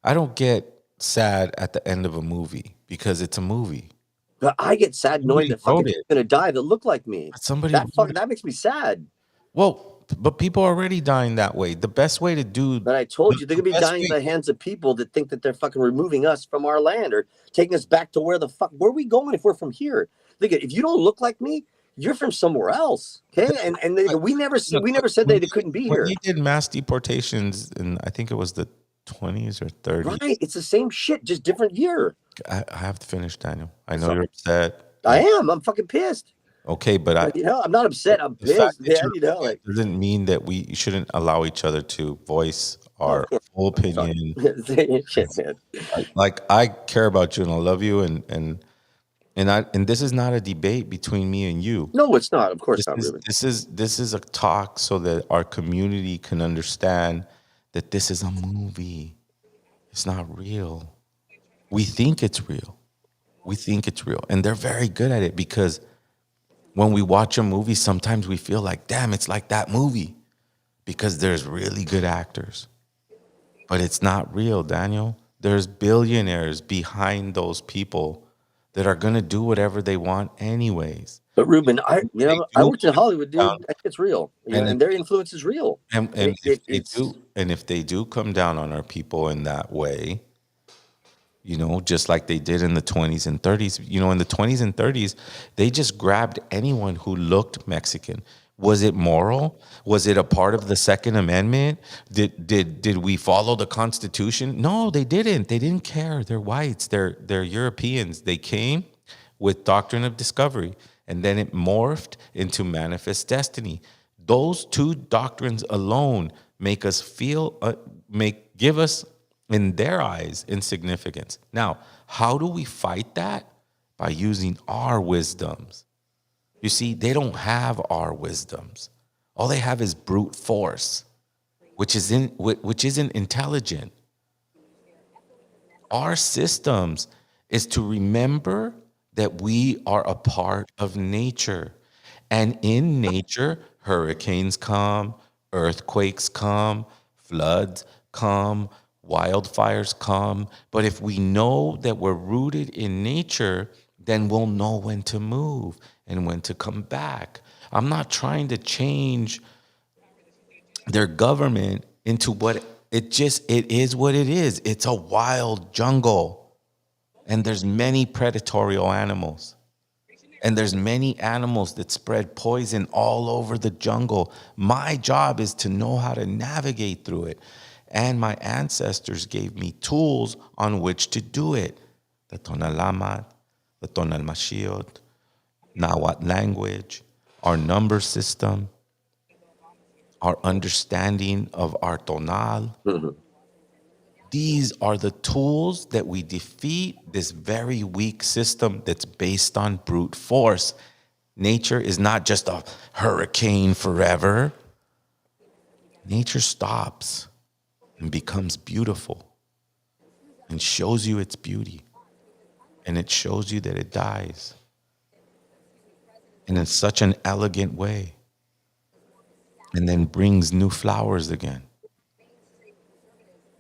I don't get sad at the end of a movie because it's a movie. But I get sad knowing that fucking people are gonna die that look like me. That makes me sad. Well, but people are already dying that way. The best way to do. But I told you they're gonna be dying in the hands of people that think that they're fucking removing us from our land or taking us back to where are we going if we're from here? Look, if you don't look like me, you're from somewhere else. Okay, and we never said they couldn't be here. We did mass deportations, and I think it was the 20s or 30s. Right, it's the same shit, just different year. I have to finish, Daniel. I know you're upset. I am. I'm fucking pissed. Okay, but I'm not upset. I'm pissed. Doesn't mean that we shouldn't allow each other to voice our full opinion. Shit, man. Like I care about you and I love you, and this is not a debate between me and you. No, it's not. Of course not. This is a talk so that our community can understand that this is a movie. It's not real. We think it's real. And they're very good at it because when we watch a movie, sometimes we feel like, damn, it's like that movie because there's really good actors. But it's not real, Daniel. There's billionaires behind those people that are going to do whatever they want anyways. But Ruben, I worked in Hollywood, dude. It's real. And their influence is real. And if they do come down on our people in that way, just like they did in the 20s and 30s. In the 20s and 30s, they just grabbed anyone who looked Mexican. Was it moral? Was it a part of the Second Amendment? Did we follow the Constitution? No, they didn't. They didn't care. They're whites. They're Europeans. They came with doctrine of discovery, and then it morphed into manifest destiny. Those two doctrines alone make us give us, in their eyes, insignificance. Now, how do we fight that? By using our wisdoms. You see, they don't have our wisdoms. All they have is brute force, which isn't intelligent. Our systems is to remember that we are a part of nature. And in nature, hurricanes come, earthquakes come, floods come, wildfires come. But if we know that we're rooted in nature, then we'll know when to move and when to come back. I'm not trying to change their government into what it is what it is. It's a wild jungle. And there's many predatory animals. And there's many animals that spread poison all over the jungle. My job is to know how to navigate through it. And my ancestors gave me tools on which to do it. The Tonalamat, the Tonalmashiot, Nahuatl language, our number system, our understanding of our tonal. Mm-hmm. These are the tools that we defeat this very weak system that's based on brute force. Nature is not just a hurricane forever. Nature stops and becomes beautiful and shows you its beauty. And it shows you that it dies. And in such an elegant way. And then brings new flowers again.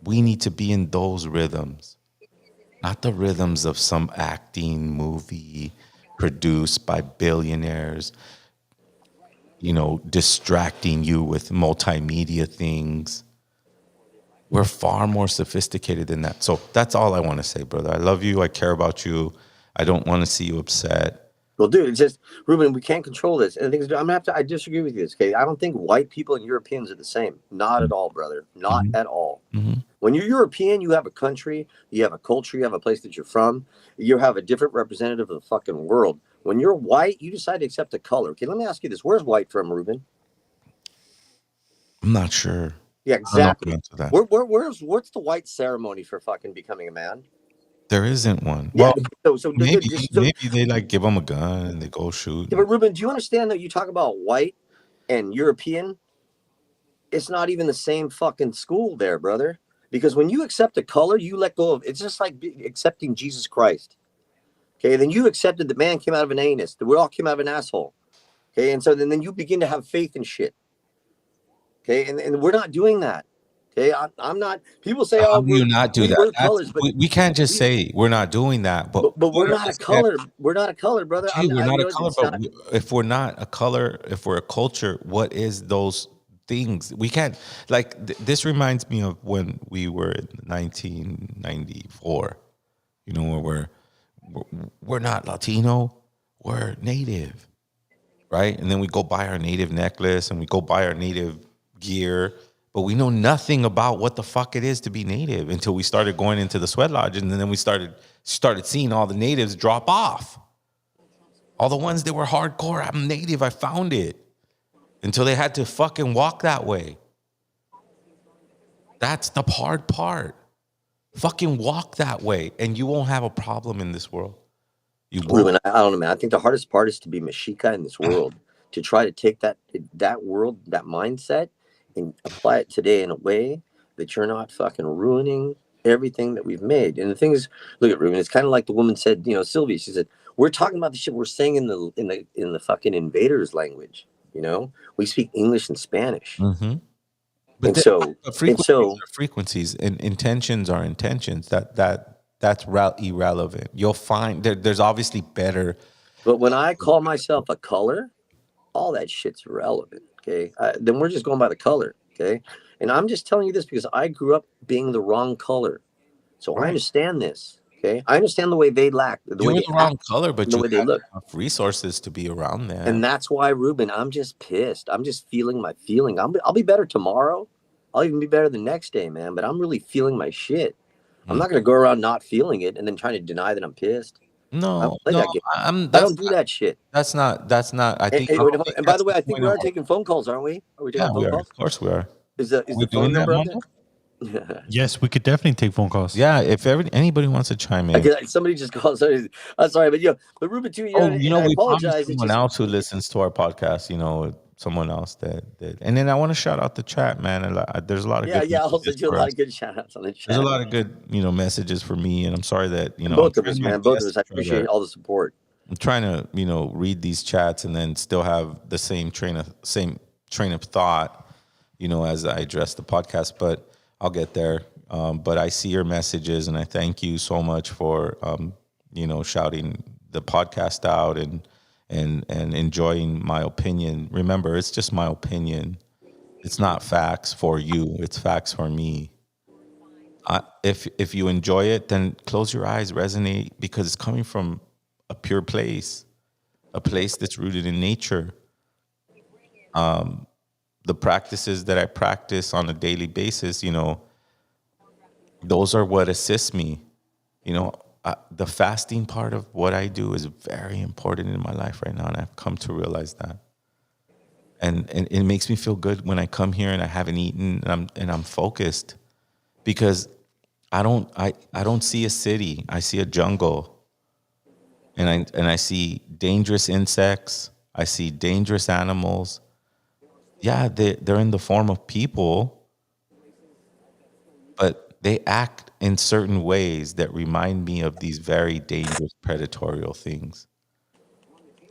We need to be in those rhythms. Not the rhythms of some acting movie produced by billionaires, distracting you with multimedia things. We're far more sophisticated than that. So that's all I want to say, brother. I love you. I care about you. I don't want to see you upset. Well, dude, it's just, Ruben, we can't control this. And the thing is, I disagree with you, okay? I don't think white people and Europeans are the same. Not at all, brother. Not at all. Mm-hmm. When you're European, you have a country, you have a culture, you have a place that you're from. You have a different representative of the fucking world. When you're white, you decide to accept a color. Okay, let me ask you this. Where's white from, Ruben? I'm not sure. Yeah, I don't know exactly. the answer to that. What's the white ceremony for fucking becoming a man? There isn't one. Yeah. Well, So maybe they like give them a gun and they go shoot. yeah, but Ruben, do you understand that you talk about white and European? It's not even the same fucking school there, brother. Because when you accept a color, you let go of. It's just like accepting Jesus Christ. Okay, then you accepted that man came out of an anus, that we all came out of an asshole. Okay, and so then you begin to have faith in shit. Okay, and we're not doing that. Okay, I'm not. People say, How "Oh, do you not do that? we're colors," but We can't just say we're not doing that. But but we're what not a is it? color. We're not a color, brother. Gee, we're not a color, It's but not. if we're not a color, if we're a culture, what is those things? We can't like this reminds me of when we were in 1994. You know, where we're not Latino, we're native, right? And then we go buy our native necklace and we go buy our native gear, but we know nothing about what the fuck it is to be native until we started going into the sweat lodge, and then we started seeing all the natives drop off. All the ones that were hardcore, I'm native, I found it. Until they had to fucking walk that way. That's the hard part. Fucking walk that way, and you won't have a problem in this world. You won't. Ruben, I don't know, man. I think the hardest part is to be Mexica in this world, to try to take that world, that mindset, and apply it today in a way that you're not fucking ruining everything that we've made. And the thing is, look at Ruben. It's kind of like the woman said, Sylvia. She said, "We're talking about the shit we're saying in the fucking invaders' language. We speak English and Spanish, Mm-hmm. But and so frequencies are frequencies, and intentions are intentions. That's irrelevant. You'll find there's obviously better. But when I call myself a color, all that shit's irrelevant. Okay, then we're just going by the color. Okay, and I'm just telling you this because I grew up being the wrong color, so I understand this. Okay, I understand the way they lack, the You way were they the wrong act, color, but the you way they had look, enough resources to be around there. and that's why, Ruben, I'm just pissed. I'm just feeling my feeling. I'll be better tomorrow. I'll even be better the next day, man. But I'm really feeling my shit. I'm not gonna go around not feeling it and then trying to deny that I'm pissed. I No, don't play no, that game. I that's don't do that shit. that's not. I And, think. and, I don't think and by that's the way, the I think point we of are taking phone calls, aren't we? Are we taking Yeah, we phone are. calls? Of course, we are. Is Are we the phone doing that, number out Mondo? there? Yes, we could definitely take phone calls. Yeah, if anybody wants to chime in. Okay, somebody just called. Sorry, I'm sorry, but Ruben too. Oh, And I we promised apologize. It's someone just else who listens to our podcast. Someone else that. And then I want to shout out the chat, man. There's a lot of good yeah. I'll messages send you a for lot us. of good shout outs on the There's a chat. lot of good, messages for me, and I'm sorry that I'm Both of trying us, my man. Both of best us. I to try appreciate to- all the support. I'm trying to, read these chats and then still have the same train of thought, as I address the podcast. But I'll get there. But I see your messages, and I thank you so much for, shouting the podcast out and enjoying my opinion. Remember, it's just my opinion. It's not facts for you. It's facts for me. If you enjoy it, then close your eyes, resonate, because it's coming from a pure place, a place that's rooted in nature. The practices that I practice on a daily basis, those are what assist me. The fasting part of what I do is very important in my life right now, and I've come to realize that. And it makes me feel good when I come here and I haven't eaten and I'm focused, because I don't see a city. I see a jungle. And I see dangerous insects. I see dangerous animals. Yeah, they're in the form of people, but they act in certain ways that remind me of these very dangerous predatory things.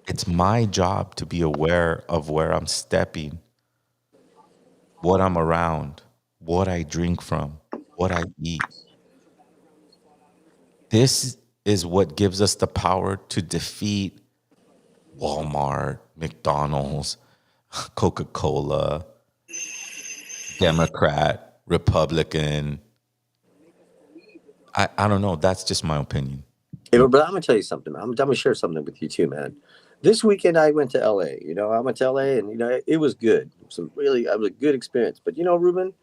It's my job to be aware of where I'm stepping, what I'm around, what I drink from, what I eat. This is what gives us the power to defeat Walmart, McDonald's, Coca-Cola, Democrat, Republican. I don't know. That's just my opinion. Hey, but I'm gonna tell you something. I'm gonna share something with you too, man. This weekend I went to LA. I went to LA, and it was good. It was a good experience. But Ruben,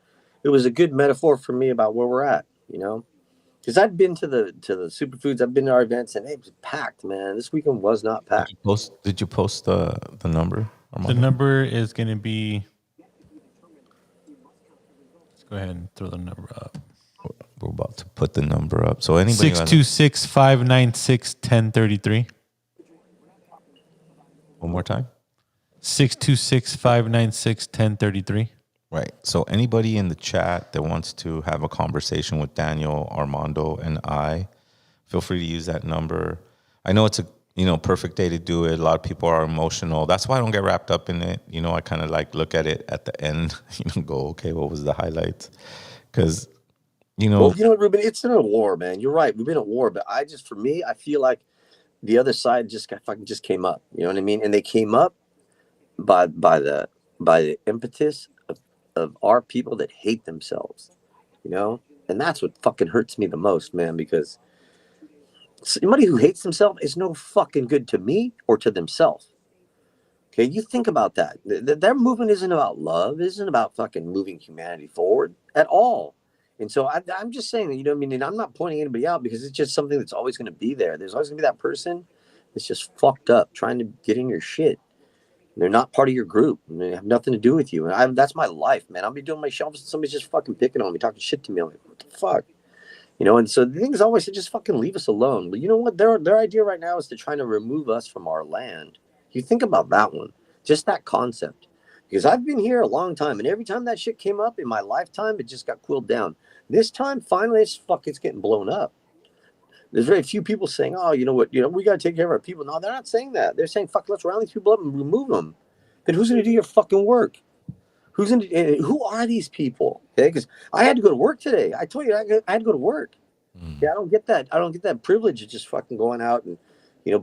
it was a good metaphor for me about where we're at. Because I've been to the superfoods, I've been to our events, and it was packed, man. This weekend was not packed. Did you post the number? The number is going to be Go ahead and throw the number up. We're about to put the number up. So anybody 626-596-1033. one more time. 626-596-1033. Right. So anybody in the chat that wants to have a conversation with Daniel, Armando, and I, feel free to use that number. I know it's a perfect day to do it. A lot of people are emotional. That's why I don't get wrapped up in it. I kind of like look at it at the end. Go, okay, what was the highlights? Because Well, Ruben, it's in a war, man. You're right. We've been at war, but for me, I feel like the other side just came up. You know what I mean? And they came up by the impetus of our people that hate themselves. And that's what fucking hurts me the most, man. Because somebody who hates themselves is no fucking good to me or to themselves. Okay, you think about that. Their movement isn't about love. It isn't about fucking moving humanity forward at all. And so I'm just saying that, and I'm not pointing anybody out because it's just something that's always going to be there. There's always going to be that person that's just fucked up trying to get in your shit. And they're not part of your group. And they have nothing to do with you. And that's my life, man. I'll be doing my shelves and somebody's just fucking picking on me, talking shit to me. I'm like, what the fuck? And so the thing is always to just fucking leave us alone. But you know what? Their idea right now is to try to remove us from our land. You think about that one, just that concept. Because I've been here a long time, and every time that shit came up in my lifetime, it just got cooled down. This time, finally, it's getting blown up. There's very few people saying, oh, you know what, we got to take care of our people. No, they're not saying that. They're saying, fuck, let's round these people up and remove them. Then who's going to do your fucking work? Who are these people? Okay, because I had to go to work today. I told you I had to go to work. Yeah, I don't get that. I don't get that privilege of just fucking going out and,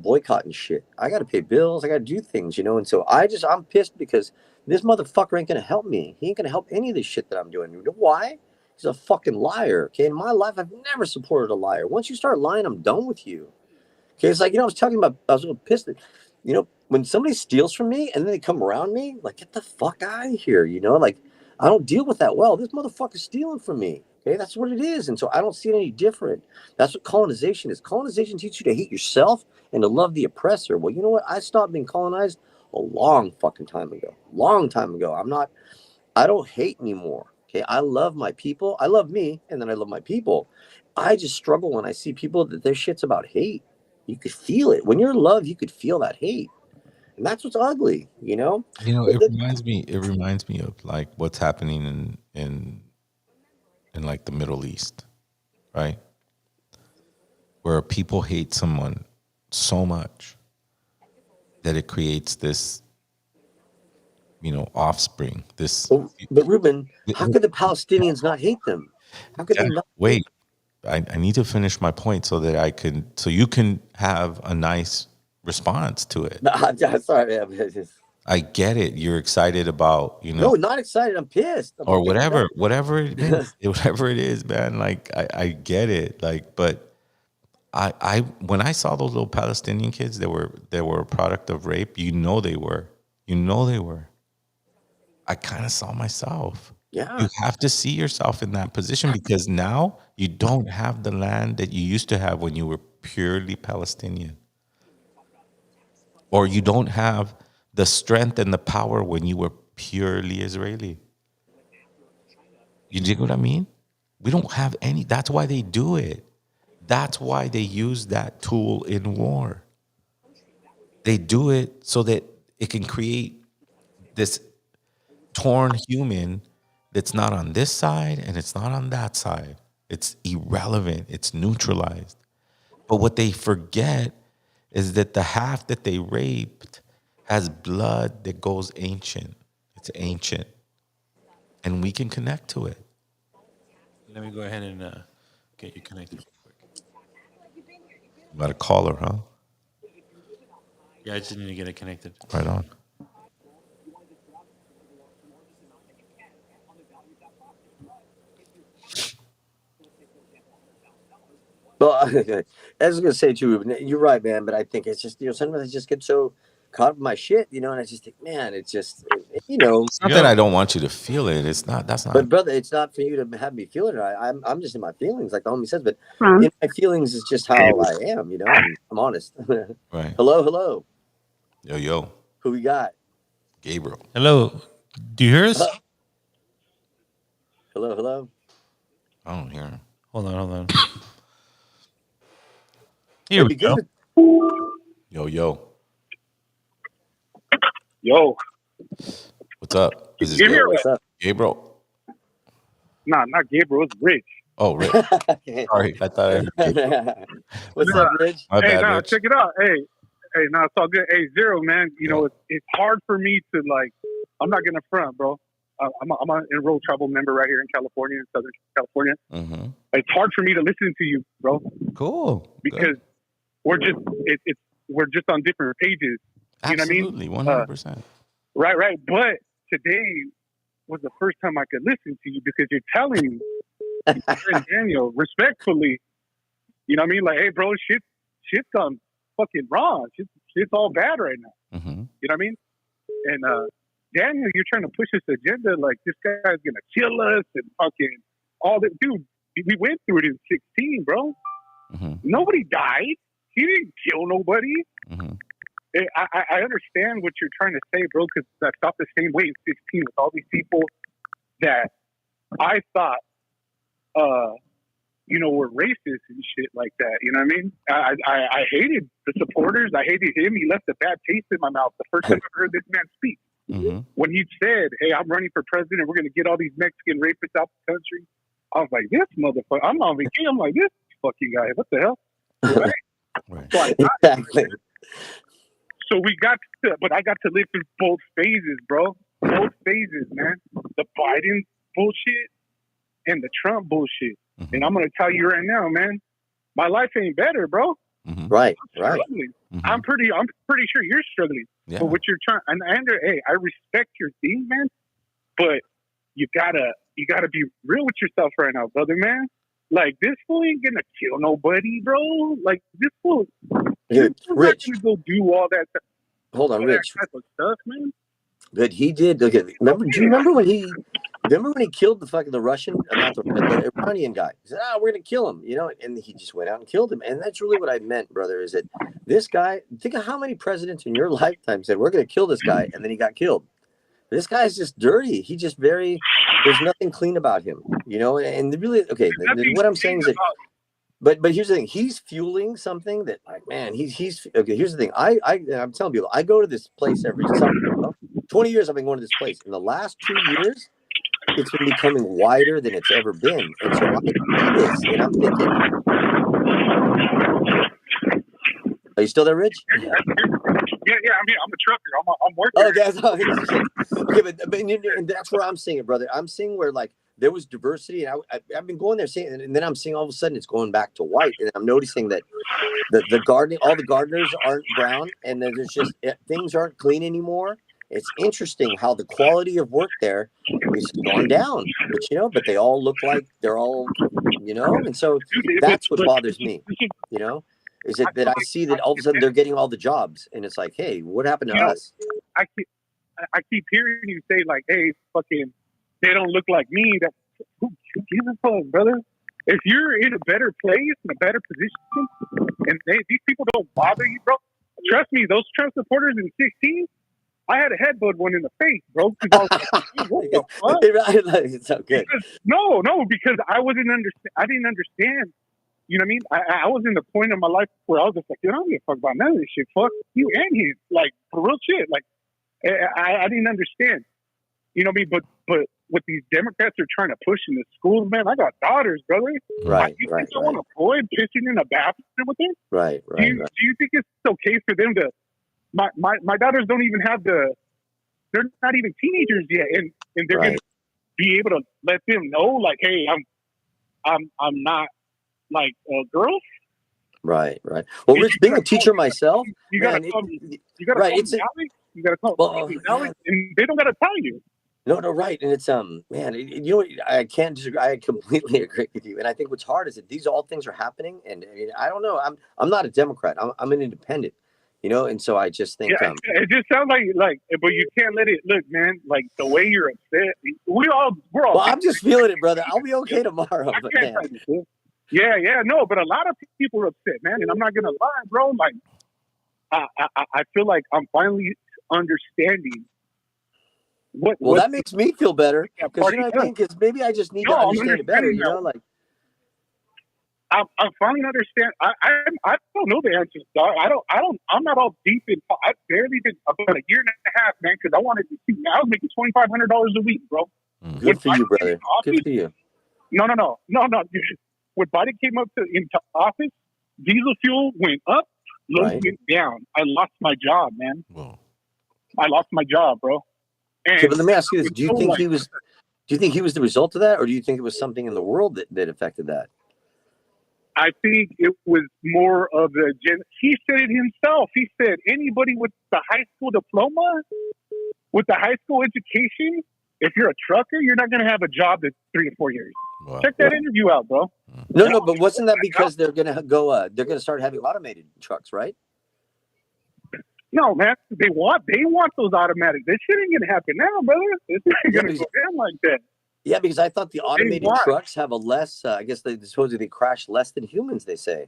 boycotting shit. I got to pay bills. I got to do things, and so I'm pissed because this motherfucker ain't going to help me. He ain't going to help any of this shit that I'm doing. You know why? He's a fucking liar. Okay, in my life, I've never supported a liar. Once you start lying, I'm done with you. Okay, it's like, I was a little pissed that, when somebody steals from me and then they come around me, like, get the fuck out of here, like, I don't deal with that well. This motherfucker's stealing from me. Okay, that's what it is. And so I don't see it any different. That's what colonization is. Colonization teaches you to hate yourself and to love the oppressor. Well, you know what? I stopped being colonized a long fucking time ago. Long time ago. I don't hate anymore. Okay, I love my people. I love me, and then I love my people. I just struggle when I see people that their shit's about hate. You could feel it. When you're in love, you could feel that hate. And that's what's ugly, It reminds me of like what's happening in like the Middle East, right? Where people hate someone so much that it creates this, offspring. But Ruben, how could the Palestinians not hate them? How could they not? Wait, I need to finish my point so you can have a nice response to it. Sorry, man. I get it. You're excited about, No, not excited. I'm pissed. Or whatever it is, whatever it is, man. Like I get it. Like, but I when I saw those little Palestinian kids, they were a product of rape. They were. I kind of saw myself. Yeah. You have to see yourself in that position because now you don't have the land that you used to have when you were purely Palestinian. Or you don't have the strength and the power when you were purely Israeli. You dig what I mean? We don't have any. That's why they do it. That's why they use that tool in war. They do it so that it can create this torn human that's not on this side and it's not on that side. It's irrelevant. It's neutralized. But what they forget is that the half that they raped has blood that goes ancient. It's ancient. And we can connect to it. Let me go ahead and get you connected real quick. You got a caller, huh? Yeah, I just need to get it connected. Right on. Well, I was going to say too, you're right, man. But I think it's just, sometimes I just get so caught up in my shit, and I just think, man, it's just, It's not that I don't want you to feel it. It's not. That's not. But brother, it's not for you to have me feel it. I'm just in my feelings, like the homie says. But in my feelings is just how I am. I'm honest. Right. Hello. Yo. Who we got? Gabriel. Hello. Do you hear us? Hello, hello. I don't hear him. Hold on. Hey, Here we be good go. with Yo. Yo, What's up? Is this give me Yo, a what's up? Gabriel? nah, not Gabriel. It's Rich. Oh, Rich. Sorry, I thought I heard Gabriel. What's Nah, up, Rich? My hey, bad, nah, Rich. check it out. Hey, nah, it's all good. Hey, Zero, man. You know, Yeah. it's hard for me to like. I'm not gonna front, bro. I'm an enrolled tribal member right here in California, in Southern California. Mm-hmm. It's hard for me to listen to you, bro, Cool. because we're just we're just on different pages. You know what I mean? Absolutely, 100%. Right. But today was the first time I could listen to you because you're telling me, and Daniel, respectfully, you know what I mean? Like, hey, bro, shit's gone fucking wrong. Shit's all bad right now. Mm-hmm. You know what I mean? And Daniel, you're trying to push this agenda like this guy's gonna kill us and fucking all that. Dude, we went through it in 16, bro. Mm-hmm. Nobody died. He didn't kill nobody. Mm-hmm. I understand what you're trying to say, bro, because I felt the same way in 16 with all these people that I thought, were racist and shit like that. You know what I mean? I hated the supporters. I hated him. He left a bad taste in my mouth the first time I heard this man speak. Mm-hmm. When he said, hey, I'm running for president, we're going to get all these Mexican rapists out the country. I was like, this motherfucker. I'm on vacation. I'm like, this fucking guy. What the hell? Right. So Exactly. So I got to live through both phases, bro. Both phases, man. The Biden bullshit and the Trump bullshit. Mm-hmm. And I'm gonna tell you right now, man, my life ain't better, bro. Mm-hmm. Right. Struggling. Mm-hmm. I'm pretty sure you're struggling. Yeah. But what you're trying, and I respect your thing, man. But you gotta be real with yourself right now, brother, man. Like, this fool ain't gonna kill nobody, bro. Like, this fool, Dude, Rich, not gonna go do all that, hold on, all that Rich. type of stuff, man. But he did. Okay, do you remember when he killed the Russian, not the Iranian guy? He said, we're gonna kill him, and he just went out and killed him. And that's really what I meant, brother. Is that this guy? Think of how many presidents in your lifetime said we're gonna kill this guy, and then he got killed. This guy's just dirty. He just there's nothing clean about him, And really, okay. What I'm saying is that. But here's the thing. He's fueling something that, like, man, he's okay. Here's the thing. I'm telling people, I go to this place every summer. 20 years I've been going to this place. In the last 2 years, it's been becoming wider than it's ever been. And so I see this, and I'm thinking, are you still there, Rich? Yeah. I mean, I'm a trucker. I'm working. Okay, but and that's where I'm seeing it, brother. I'm seeing where, like, there was diversity, and I've been going there seeing, and then I'm seeing all of a sudden it's going back to white, and I'm noticing that the gardening, all the gardeners aren't brown, and then there's just things aren't clean anymore. It's interesting how the quality of work there is gone down, but they all look like they're all, and so that's what bothers me, is that I see that all of a sudden they're getting all the jobs, and it's like, hey, what happened to us? I keep hearing you say, like, hey, fucking, they don't look like me. That who gives a fuck, brother? If you're in a better place, in a better position, and these people don't bother you, bro, trust me, those Trump supporters in 16, I had a headbutt one in the face, bro. Because I was like, what the fuck? It's so good. No, because I didn't understand. You know what I mean? I was in the point of my life where I was just like, I don't give a fuck about none of this shit. Fuck you and him. Like, for real shit. Like, I didn't understand. You know what I mean? But what these Democrats are trying to push in the schools, man, I got daughters, brother. Right, you think I want to avoid pissing in a bathroom with them? Right. Do you think it's okay for them to? My daughters don't even have they're not even teenagers yet, and they're gonna be able to let them know, like, hey, I'm not like a girl. Right. Well, Rich, being a teacher myself, you gotta call me Alex. You gotta call me Alex, and they don't gotta tell you. No, right. And it's man, I can't disagree. I completely agree with you. And I think what's hard is that these all things are happening, and I don't know. I'm not a Democrat. I'm an independent. And so I just think it just sounds like, but you can't let it look, man. Like, the way you're upset, we're all. Well, I'm just feeling it, brother. I'll be okay tomorrow. But man. Yeah, no, but a lot of people are upset, man, and I'm not gonna lie, bro. Like, I feel like I'm finally understanding What? Well, What? that makes me feel better That because you party know what I does. mean. Because maybe I just need No, to I'm understand it better. understanding You that. know, like I finally understand. I don't know the answers, dog. I'm not all deep in. I barely did about a year and a half, man, because I wanted to see. I was making $2,500 a week, bro. good for When you, Biden came brother. into Good office, for you. no. When Biden came into office, diesel fuel went up, loads Right. went down. I lost my job, man. Well, I lost my job, bro. And Okay, but let me ask you this: it's Do you so think like, he was? Do you think he was the result of that, or do you think it was something in the world that affected that? I think it was more of the he said it himself. He said anybody with the high school diploma, with the high school education, if you're a trucker, you're not going to have a job that's 3 to 4 years. wow. Check that interview out, bro. No, but wasn't that because they're gonna go? They're gonna start having automated trucks, right? No, man, they want those automatic. This shit ain't gonna happen now, brother. It's not Yeah, gonna go down like that. Yeah, because I thought the automated want. trucks have a less. I guess they supposedly crash less than humans. They say.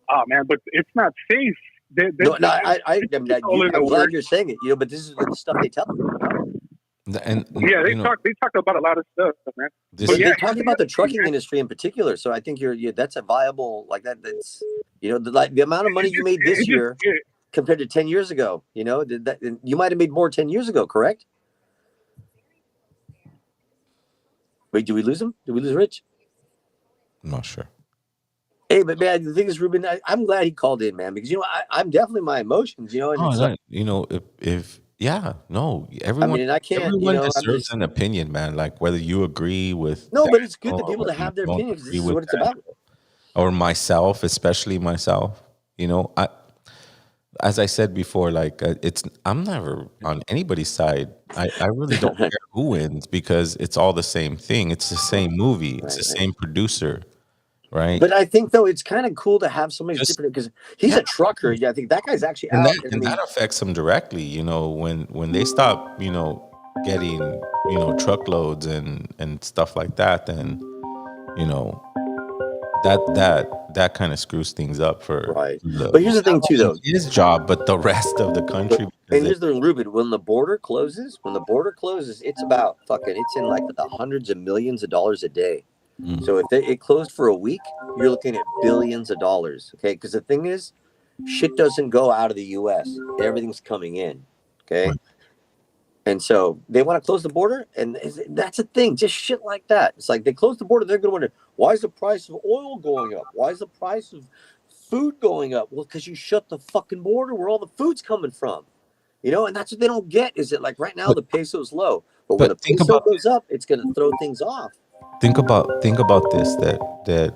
Oh man, but it's not safe. No, I'm glad you're saying it. You know, but this is the stuff they tell them. You know? And Yeah, you know, they talk about a lot of stuff, man. this But is, yeah, they're talking about the trucking industry in particular. So I think that's a viable like that. That's the amount of money you made this year compared to 10 years ago. You know that you might have made more 10 years ago. Correct? Wait, did we lose him? Did we lose Rich? I'm not sure. Hey, but man, the thing is, Ruben, I'm glad he called in, man, because I'm definitely my emotions, and it's like, You know, if yeah, no, I mean, and I can't, everyone I'm deserves just an opinion, man. Like whether you agree with no, that but it's good or to people to whether you have their don't opinions. This agree is with what it's that, about. or myself, especially myself. You know, as I said before, like I'm never on anybody's side. I really don't care who wins because it's all the same thing. It's the same movie. It's the same producer, right? But I think though it's kind of cool to have somebody Just different because he's yeah, a trucker. Yeah, I think that guy's actually and out. that affects them directly. You know, when they stop, getting truckloads and stuff like that, then you know that kind of screws things up for Right. But here's the thing not too, only though. his job but the rest of the But country. and Because here's the thing, Ruben. When the border closes, it's about it's in like the hundreds of millions of dollars a day. So if it closed for a week, you're looking at billions of dollars. Okay, because the thing is, shit doesn't go out of the U.S. Everything's coming in. Okay. And so they want to close the border, and that's a thing. Just shit like that. It's like they close the border, they're going to wonder, why is the price of oil going up? Why is the price of food going up? Well, because you shut the fucking border where all the food's coming from. And that's what they don't get is that like right now the peso's low, but when the think peso about goes up, it's going to throw things off. think about this that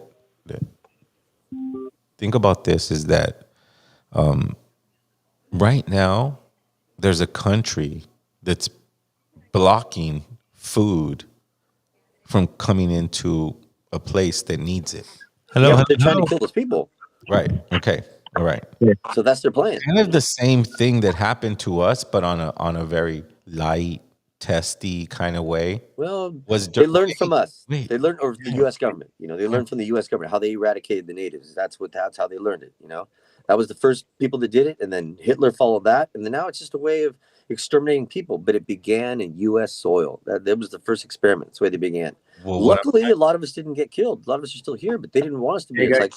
think about this is that right now there's a country that's blocking food from coming into a place that needs it. Yeah, but they're trying to kill those people. Right. Okay. All right. So that's their plan. Kind of the same thing that happened to us, but on a very light, testy kind of way. Well, they learned from us. Wait. They learned, or the U.S. government. They learned from the U.S. government how they eradicated the natives. That's how they learned it. That was the first people that did it, and then Hitler followed that, and then now it's just a way of exterminating people. But it began in U.S. soil. That was the first experiment. That's the way they began. Well, luckily, a lot of us didn't get killed. A lot of us are still here, but they didn't want us to be. It's like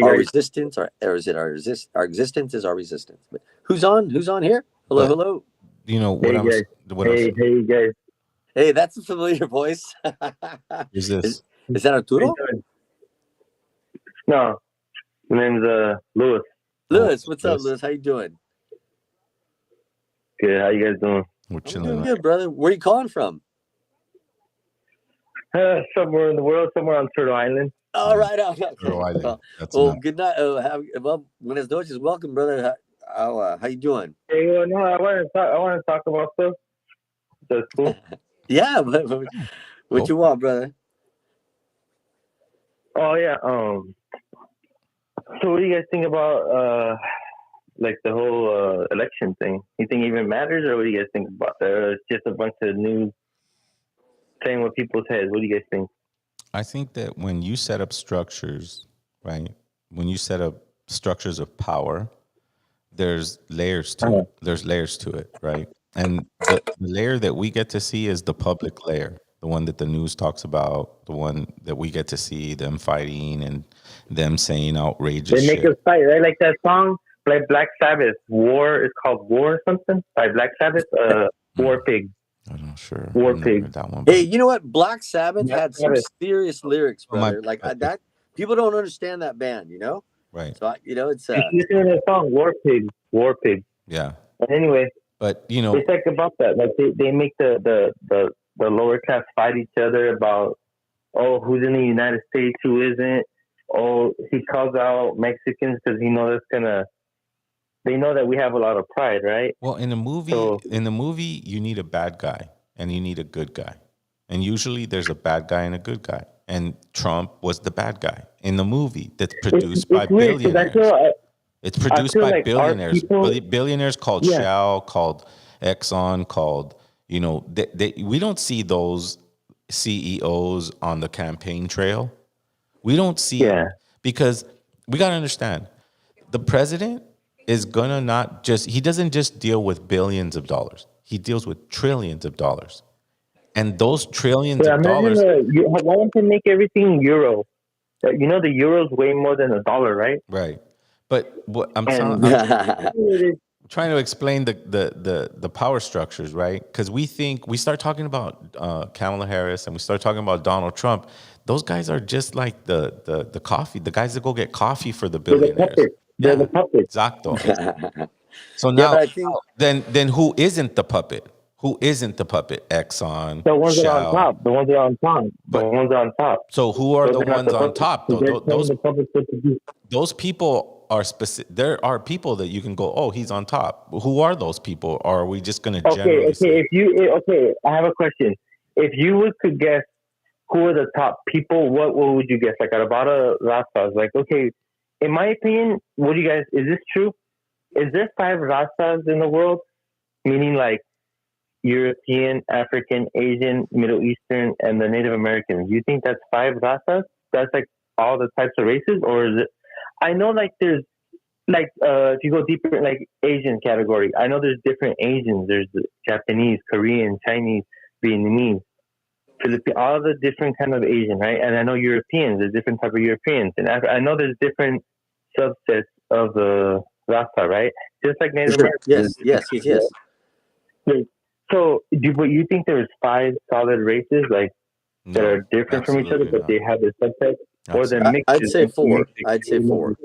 our resistance, our existence is our resistance. But who's on here? Hello. You know what Hey guys. Hey, that's a familiar voice. Is this? Is that Arturo? No, my name's Louis. Louis, what's up, Louis? How you doing? Good. How you guys doing? We're I'm chilling. doing good, brother. Where are you calling from? Somewhere in the world, somewhere on Turtle Island. All right. Well, good night. Buenas noches. Welcome, brother. How you doing? Hey, well, no, I want to talk about stuff. That's cool. Yeah, what you want, brother? Oh yeah. So what do you guys think about like the whole election thing? You think it even matters, or what do you guys think about that? Or it's just a bunch of news saying what people's heads? What do you guys think? I think that when you set up structures, right? When you set up structures of power, there's layers to it. There's layers to it, right? And the layer that we get to see is the public layer, the one that the news talks about, the one that we get to see them fighting and them saying outrageous They make shit. us fight, right? Like that song by Black Sabbath, War. It's called War or something by Black Sabbath. War Pig. I'm not sure. War I've never Pig. heard that one. Hey, But you know what? Black Sabbath Black had some Sabbath. serious lyrics, Oh, my brother. Like bad. that, people don't understand that band. You know, Right. so it's Just listen to the song War Pig. War Pig. Yeah. But anyway, But you know, it's like about that. Like they make the lower class fight each other about who's in the United States, who isn't. Oh, he calls out Mexicans because they know that we have a lot of pride, right? well, in the movie, you need a bad guy and you need a good guy, and usually there's a bad guy and a good guy. And Trump was the bad guy in the movie that's produced by weird, 'cause billionaires. It's produced feel by like our billionaires. people- Billionaires called Yeah. Shell, called Exxon, called we don't see those CEOs on the campaign trail. We don't see Yeah. because we got to understand the president is gonna not just he doesn't just deal with billions of dollars. He deals with trillions of dollars, and those trillions Yeah, of imagine dollars, why don't they make everything euro? You know the euro's way more than a dollar, right? right? But what I'm And trying to explain the power structures, right? Because we start talking about Kamala Harris and we start talking about Donald Trump. Those guys are just like the coffee, the guys that go get coffee for the they're the billionaires. puppets. They're the puppets. Exacto. So Yeah, now, but I think- then who isn't the puppet? Who isn't the puppet? Exxon, The ones that are on Shell. top. The ones that are on top. But- the ones that are on top. So who are Those the not ones on puppets. top? They're Though? telling the puppets what to do. Those people are specific. There are people that you can go, oh, he's on top. Who are those people? Or are we just going to generally say? I have a question. If you could guess who are the top people, what would you guess? Like Arabada Rastas. Like, okay, in my opinion, what do you guys? Is this true? Is there 5 Rastas in the world? Meaning like European, African, Asian, Middle Eastern, and the Native Americans. Do you think that's 5 Rastas? That's like all the types of races, or is it? I know like there's like if you go deeper in like Asian category, I know there's different Asians. There's Japanese, Korean, Chinese, Vietnamese, Philippine, all the different kind of Asian, right? And I know Europeans. There's different type of Europeans, and I know there's different subsets of the Rasta, right? Just like Native Americans. yes. So, but you think there's 5 solid races like that No, are different from each other, absolutely but they have their subsets, or they're Absolutely. mixed? I'd say 4. I'd say 4.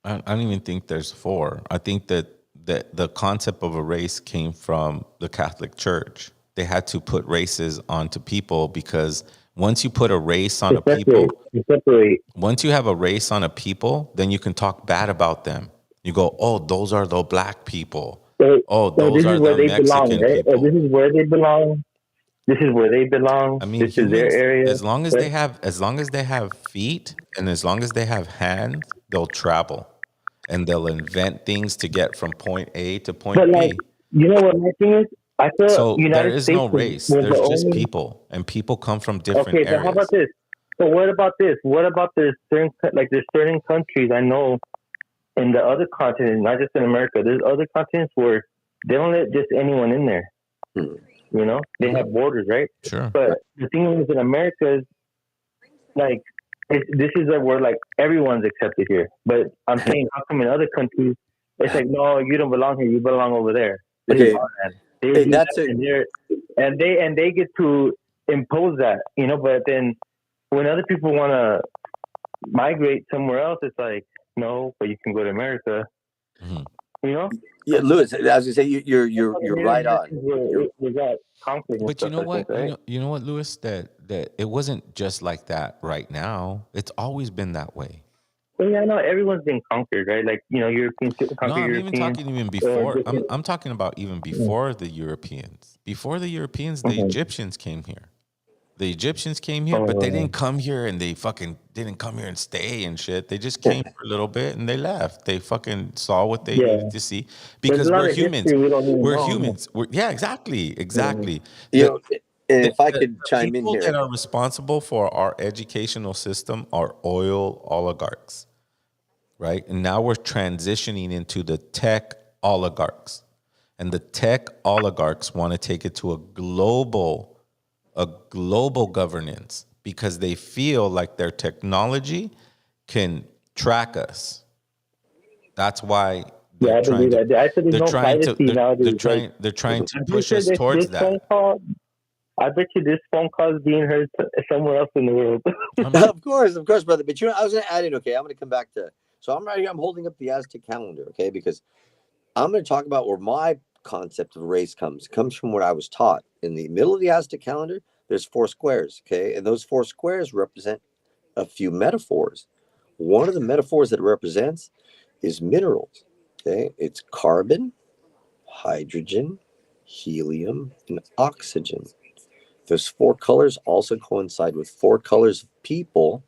I don't even think there's 4. I think that the concept of a race came from the Catholic Church. They had to put races onto people because once you put a race on a people, once you have a race on a people, then you can talk bad about them. You go, oh, those are the black people. Oh, those are the Mexican people. This is where they belong. This is where they belong. I mean, this is their humans, area. as long as they have feet and as long as they have hands, they'll travel and they'll invent things to get from point A to point But B. like, you know what my thing is? I feel So United there is States no race. was There's the just only- people, and people come from different Okay, areas. so how about this? So what about this? What about there's certain countries I know in the other continents, not just in America. There's other continents where they don't let just anyone in there. You know, they have borders, right? Sure. But the thing is, in America, is like this is where like everyone's accepted here. But I'm saying, how come in other countries it's like, no, you don't belong here. You belong over there. This Okay. is our land. They Hey, do that's that, and they get to impose that, you know. But then when other people want to migrate somewhere else, it's like, no, but you can go to America. Mhm. You know. Yeah, Lewis, I was gonna say you're right on. We got conflict. and But you stuff, know I what? think, right? You know what, Lewis? That it wasn't just like that right now. It's always been that way. Well, yeah, I know everyone's been conquered, right? Like, you know, Europeans conquer No, I'm even Europeans. talking even before. different- I'm talking about even before the Europeans. Before the Europeans, the Mhm. Egyptians came here. The Egyptians came here, but they didn't come here and they fucking didn't come here and stay and shit. They just came for a little bit and they left. They fucking saw what they needed to see because a lot we're of humans. history we don't even We're know. humans. Yeah, exactly. You know, and if I The- could the chime in people here, that are responsible for our educational system are oil oligarchs, right? And now we're transitioning into the tech oligarchs. and the tech oligarchs want to take it to a global governance because they feel like their technology can track us. That's why Yeah, I believe that. I said there's no privacy nowadays. They're trying to I'm push sure us towards that. Phone call, I bet you this phone call is being heard somewhere else in the world. Of course, brother. But I was going to add in. Okay, I'm going to come back to. So I'm right. I'm holding up the Aztec calendar. Okay, because I'm going to talk about where my concept of race comes. It comes from what I was taught. In the middle of the Aztec calendar, there's 4 squares. Okay, and those 4 squares represent a few metaphors. One of the metaphors that it represents is minerals. Okay, it's carbon, hydrogen, helium, and oxygen. Those 4 colors also coincide with 4 colors of people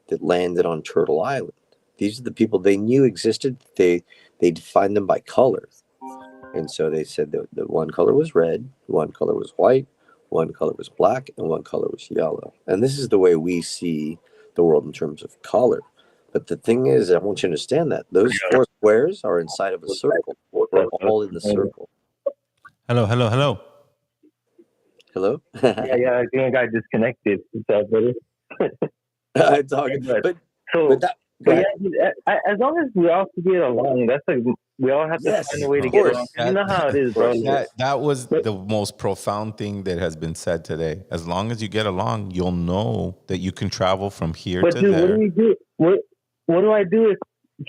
that landed on Turtle Island. These are the people they knew existed. They defined them by colors. And so they said that the one color was red, one color was white, one color was black, and one color was yellow. And this is the way we see the world in terms of color. But the thing is, I want you to understand that those 4 squares are inside of a circle. We're all in the circle. Hello. Hello? yeah, I think I got disconnected. It's all good. But as long as we all get along, that's like we all have to find a way to get along. You know how it is, bro. That was the most profound thing that has been said today. As long as you get along, you'll know that you can travel from here to there. What do we do? What do I do if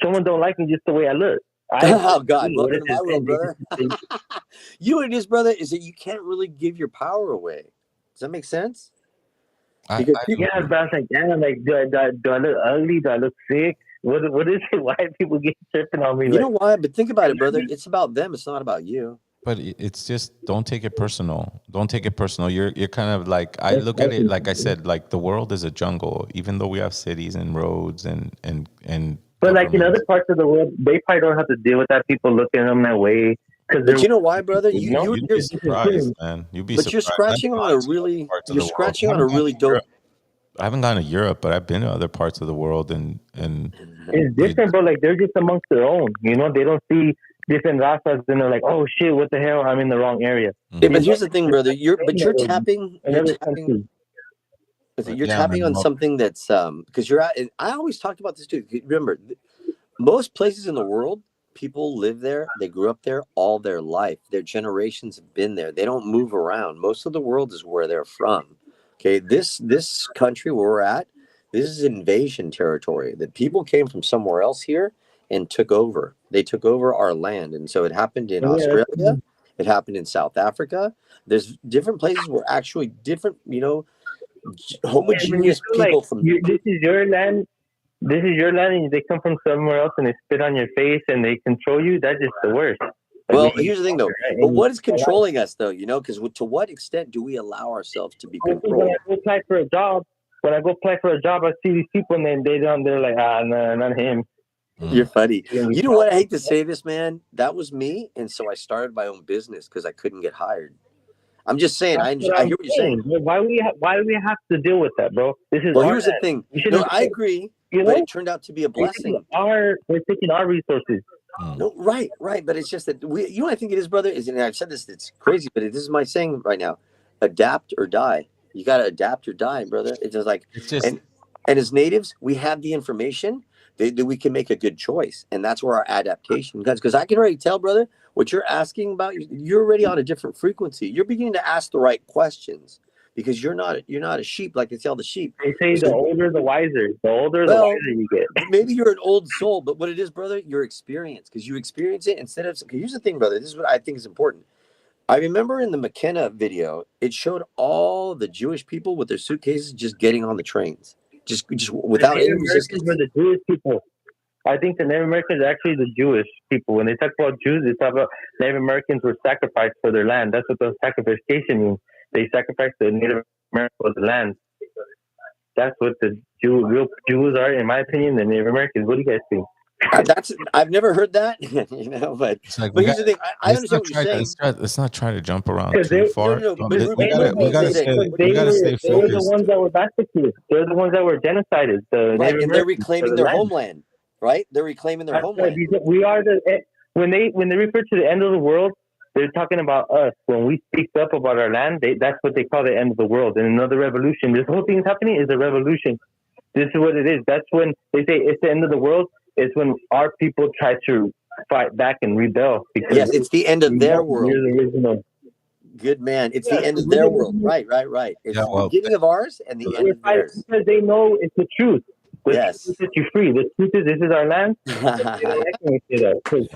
someone don't like me just the way I look? Oh God, welcome to my world, brother. You know what it is, brother, is that you can't really give your power away. Does that make sense? But I was like, damn, like, do I look ugly? Do I look sick? What is it? Why do people get tripping on me? You know why? But think about it, brother. It's about them. It's not about you. But it's just, don't take it personal. Don't take it personal. You're kind of like, I look at it, like I said, like the world is a jungle, even though we have cities and roads and but like in other parts of the world, they probably don't have to deal with that, people looking at them that way. But you know why, brother? You'd be surprised, man. You'd be surprised. You're scratching on a really dope. I haven't gone to Europe, but I've been to other parts of the world, and it's different, bro. Like they're just amongst their own. You know, they don't see different razas, and they're like, "Oh shit, what the hell? I'm in the wrong area." Yeah, but here's the thing, brother. You're tapping. You're tapping on something that's because you're at. And I always talked about this too. Remember, most places in the world, people live there. They grew up there all their life. Their generations have been there. They don't move around. Most of the world is where they're from. Okay, this country where we're at, this is invasion territory. That people came from somewhere else here and took over. They took over our land, and so it happened in Australia. It happened in South Africa. There's different places where actually different, homogeneous people from. This is your land. This is your land, and they come from somewhere else, and they spit on your face, and they control you. That's just the worst. Well, here's the thing, though. But what is controlling us, though? Because to what extent do we allow ourselves to be controlled? When I go apply for a job, I see these people, and they're like, no, not him. You're funny. You know what? I hate to say this, man. That was me, and so I started my own business because I couldn't get hired. I'm just saying. I hear what you're saying. Why do we have to deal with that, bro? Here's the thing. No, I agree, but it turned out to be a blessing. We're taking our resources. No, right. But it's just that what I think it is, brother, is, and I've said this, it's crazy, but this is my saying right now: adapt or die. You got to adapt or die, brother. It's just like, and as natives, we have the information that we can make a good choice, and that's where our adaptation comes. Because I can already tell, brother, what you're asking about, you're already on a different frequency. You're beginning to ask the right questions. Because you're not a sheep like they tell the sheep. They say the older, the wiser. The older, the wiser you get. Maybe you're an old soul, but what it is, brother, your experience. Because you experience it instead of. Here's the thing, brother. This is what I think is important. I remember in the McKenna video, it showed all the Jewish people with their suitcases just getting on the trains, just without any resistance. Were the Jewish people. I think the Native Americans are actually the Jewish people. When they talk about Jews, they talk about Native Americans were sacrificed for their land. That's what the sacrification means. They sacrificed the Native Americans for the land. That's what the real Jews are, in my opinion, the Native Americans. What do you guys think? I've never heard that, but here's the thing. I understand what you're saying. Let's not try to jump around too far. We gotta stay focused. They're the ones that were massacred. They're the ones that were genocided. And they're reclaiming their homeland. Right? They're reclaiming their homeland. We are when they refer to the end of the world, They're talking about us. When we speak up about our land, that's what they call the end of the world. And another revolution. This whole thing is happening is a revolution. This is what it is. That's when they say it's the end of the world. It's when our people try to fight back and rebel. Because Yes, it's the end of their world. You're the original. Good man. It's the end of their world. Right. It's the beginning of ours and the end of theirs. Because they know it's the truth. The Yes. truth sets you free. The truth is this is our land.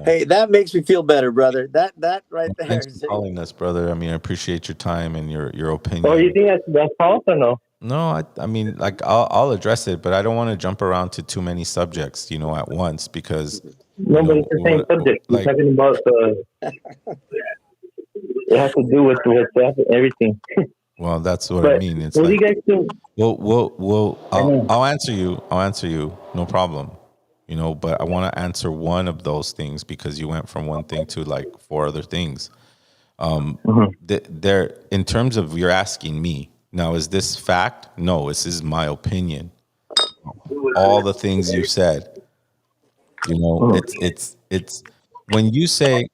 Hey, that makes me feel better, brother. That right there. Thanks for calling us, brother. I mean, I appreciate your time and your opinion. Oh, you think that's false or no? No, I mean, like I'll address it, but I don't want to jump around to too many subjects, at once because No, but it's the same subject. We're talking about it has to do with everything. Well, that's what I mean. It's what do you guys think? I'll answer you. No problem. But I want to answer one of those things because you went from one thing to like 4 other things. There, in terms of you're asking me now, is this fact? No, this is my opinion. All the things you said, it's when you say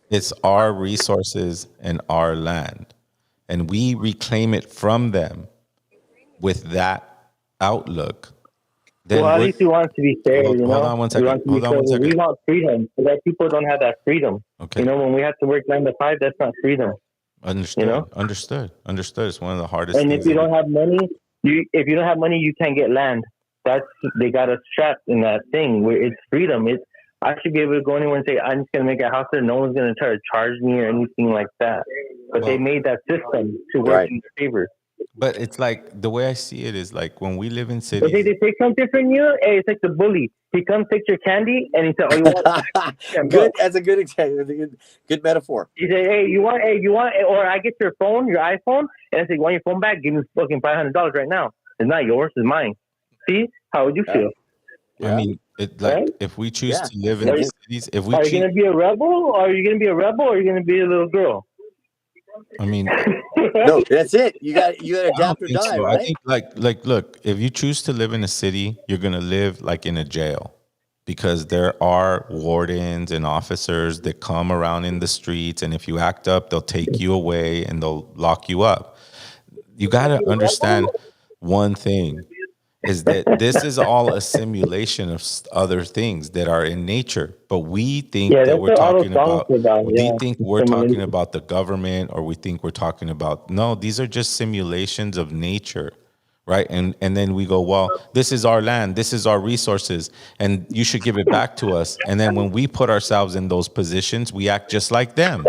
it's our resources and our land, and we reclaim it from them with that outlook. Then at least we want it to be fair. Hold on one second. We want freedom. But people don't have that freedom. Okay. When we have to work 9 to 5, that's not freedom. Understood. It's one of the hardest. And things if you don't have money, you can't get land. They got us trapped in that thing where it's freedom. I should be able to go anywhere and say, I'm just going to make a house there. No one's going to try to charge me or anything like that. But they made that system to work in their favor. But it's like, the way I see it is like when we live in cities. But they take something from you. Hey, it's like the bully. He comes, takes your candy, and he says, "Oh, you want?" Good. That's a good example. Good metaphor. He said, "Hey, you want? Or I get your phone, your iPhone, and I say, want your phone back? Give me fucking $500 right now. It's not yours. It's mine. See, how would you feel?" I mean, if we choose to live in these cities, if we are you gonna be a rebel, or are you gonna be a rebel, or are you gonna be a little girl? I mean, no, that's it. You got to adapt or die, so. right? I think look, if you choose to live in a city, you're gonna live like in a jail because there are wardens and officers that come around in the streets, and if you act up, they'll take you away and they'll lock you up. You got to understand one thing. Is that this is all a simulation of other things that are in nature, but we think that we're talking about. We think we're talking about the government, or we think we're talking about. No, these are just simulations of nature, right? And then we go, well, this is our land, this is our resources, and you should give it back to us. And then when we put ourselves in those positions, we act just like them.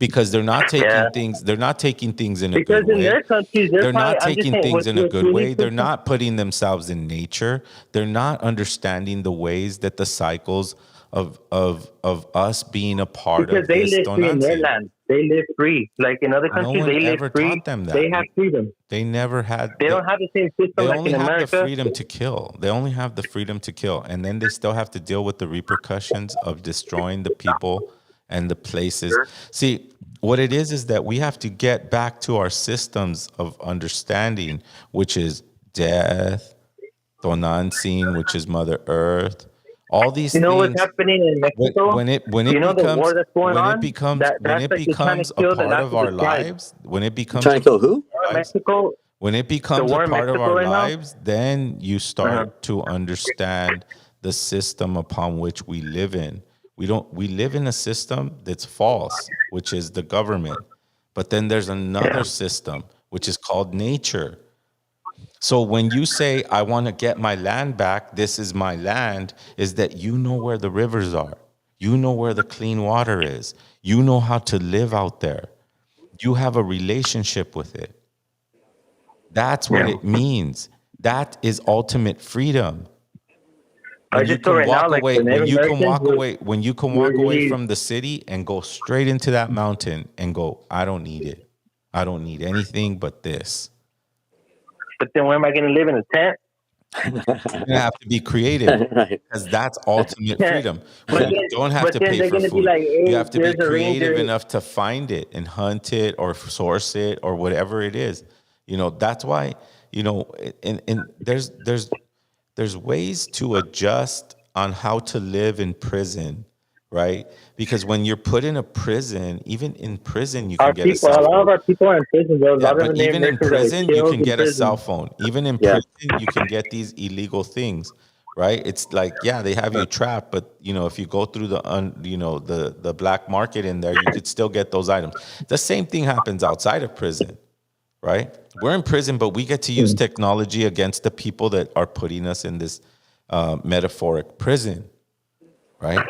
Because they're not taking things. They're not taking things in a good way. Their countries, they're not taking things in a good way. They're not putting themselves in nature. They're not understanding the ways that the cycles of us being a part of this. Because they live free in their land. They live free. Like in other countries, they live free. Taught them that. They have freedom. They never had. They don't have the same system like in America. They only have the freedom to kill. They only have the freedom to kill, and then they still have to deal with the repercussions of destroying the people and the places. See, what it is that we have to get back to our systems of understanding, which is death, Tonantzin, which is Mother Earth. All these things. What's happening in Mexico? When it becomes a part of our lives, when it becomes trying to kill who? Mexico. When it becomes a part of our lives, then you start to understand the system upon which we live in. We live in a system that's false, which is the government. But then there's another system, which is called nature. So when you say, I want to get my land back, this is my land, is that you know where the rivers are. You know where the clean water is. You know how to live out there. You have a relationship with it. That's what it means. That is ultimate freedom. When you can walk away from the city and go straight into that mountain and go, I don't need it. I don't need anything but this. But then where am I going to live, in a tent? You're going to have to be creative because that's ultimate freedom. You don't have to pay for food. You have to be creative enough to find it and hunt it or source it or whatever it is. That's why, and there's ways to adjust on how to live in prison right? Because when you're put in a prison, even in prison, you Our can get a people, a cell lot phone. of our people are in prison, bro. A Yeah, lot of but the Native even in Americans that were prison, you killed can in get a cell prison. phone. Even in Yeah. prison, you can get these illegal things, right? It's like, yeah, they have you trapped, but you know, if you go through the black market in there, you could still get those items. The same thing happens outside of prison, right? We're in prison, but we get to use technology against the people that are putting us in this metaphoric prison, right?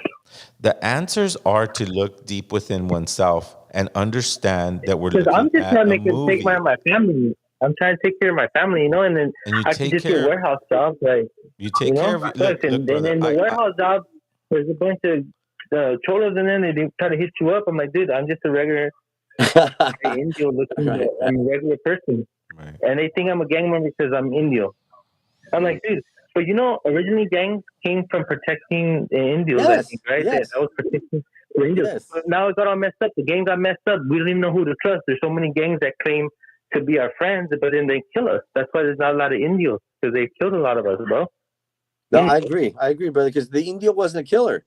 The answers are to look deep within oneself and understand that we're Because I'm looking just at trying to a make it take movie. my family. I'm trying to take care of my family, you know, and then And you I can take just get care, warehouse jobs, like, you you take care know, of. look, Look, and brother. then the warehouse job, there's a bunch of cholos in there, they try to hit you up. I'm like, dude, I'm just a regular Indio looking, Right, right. I'm a regular person. Right. And they think I'm a gang member because I'm Indio. I'm like, dude, but you know, originally gangs came from protecting the Indios, I Yes, think, right? yes. That was protecting the Indios. Yes. But now it got all messed up. The gangs got messed up. We don't even know who to trust. There's so many gangs that claim to be our friends, but then they kill us. That's why there's not a lot of Indios, because they killed a lot of us, bro. No, I agree, brother, because the Indio wasn't a killer.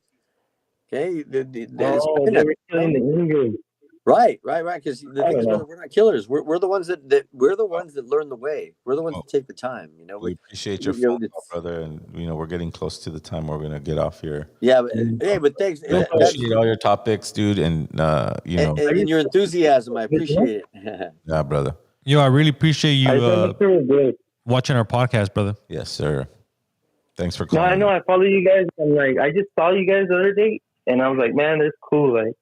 Okay, it's Oh, they were killing the Indios. right. Because the I thing don't is, brother, know. we're not killers. We're the ones that we're the ones that learn the way. We're the ones Well, that take the time. You know, we appreciate your you know, phone call, brother, and we're getting close to the time where we're gonna get off here. yeah. But, hey, but thanks. We appreciate all your topics, dude, and and your enthusiasm. I appreciate it. yeah, brother. Yo, I really appreciate I just want to you make sure we're good. watching our podcast, brother. Yes, sir. Thanks for No, calling. I know. I follow you guys. I'm like, I just saw you guys the other day, and I was like, man, that's cool. Like,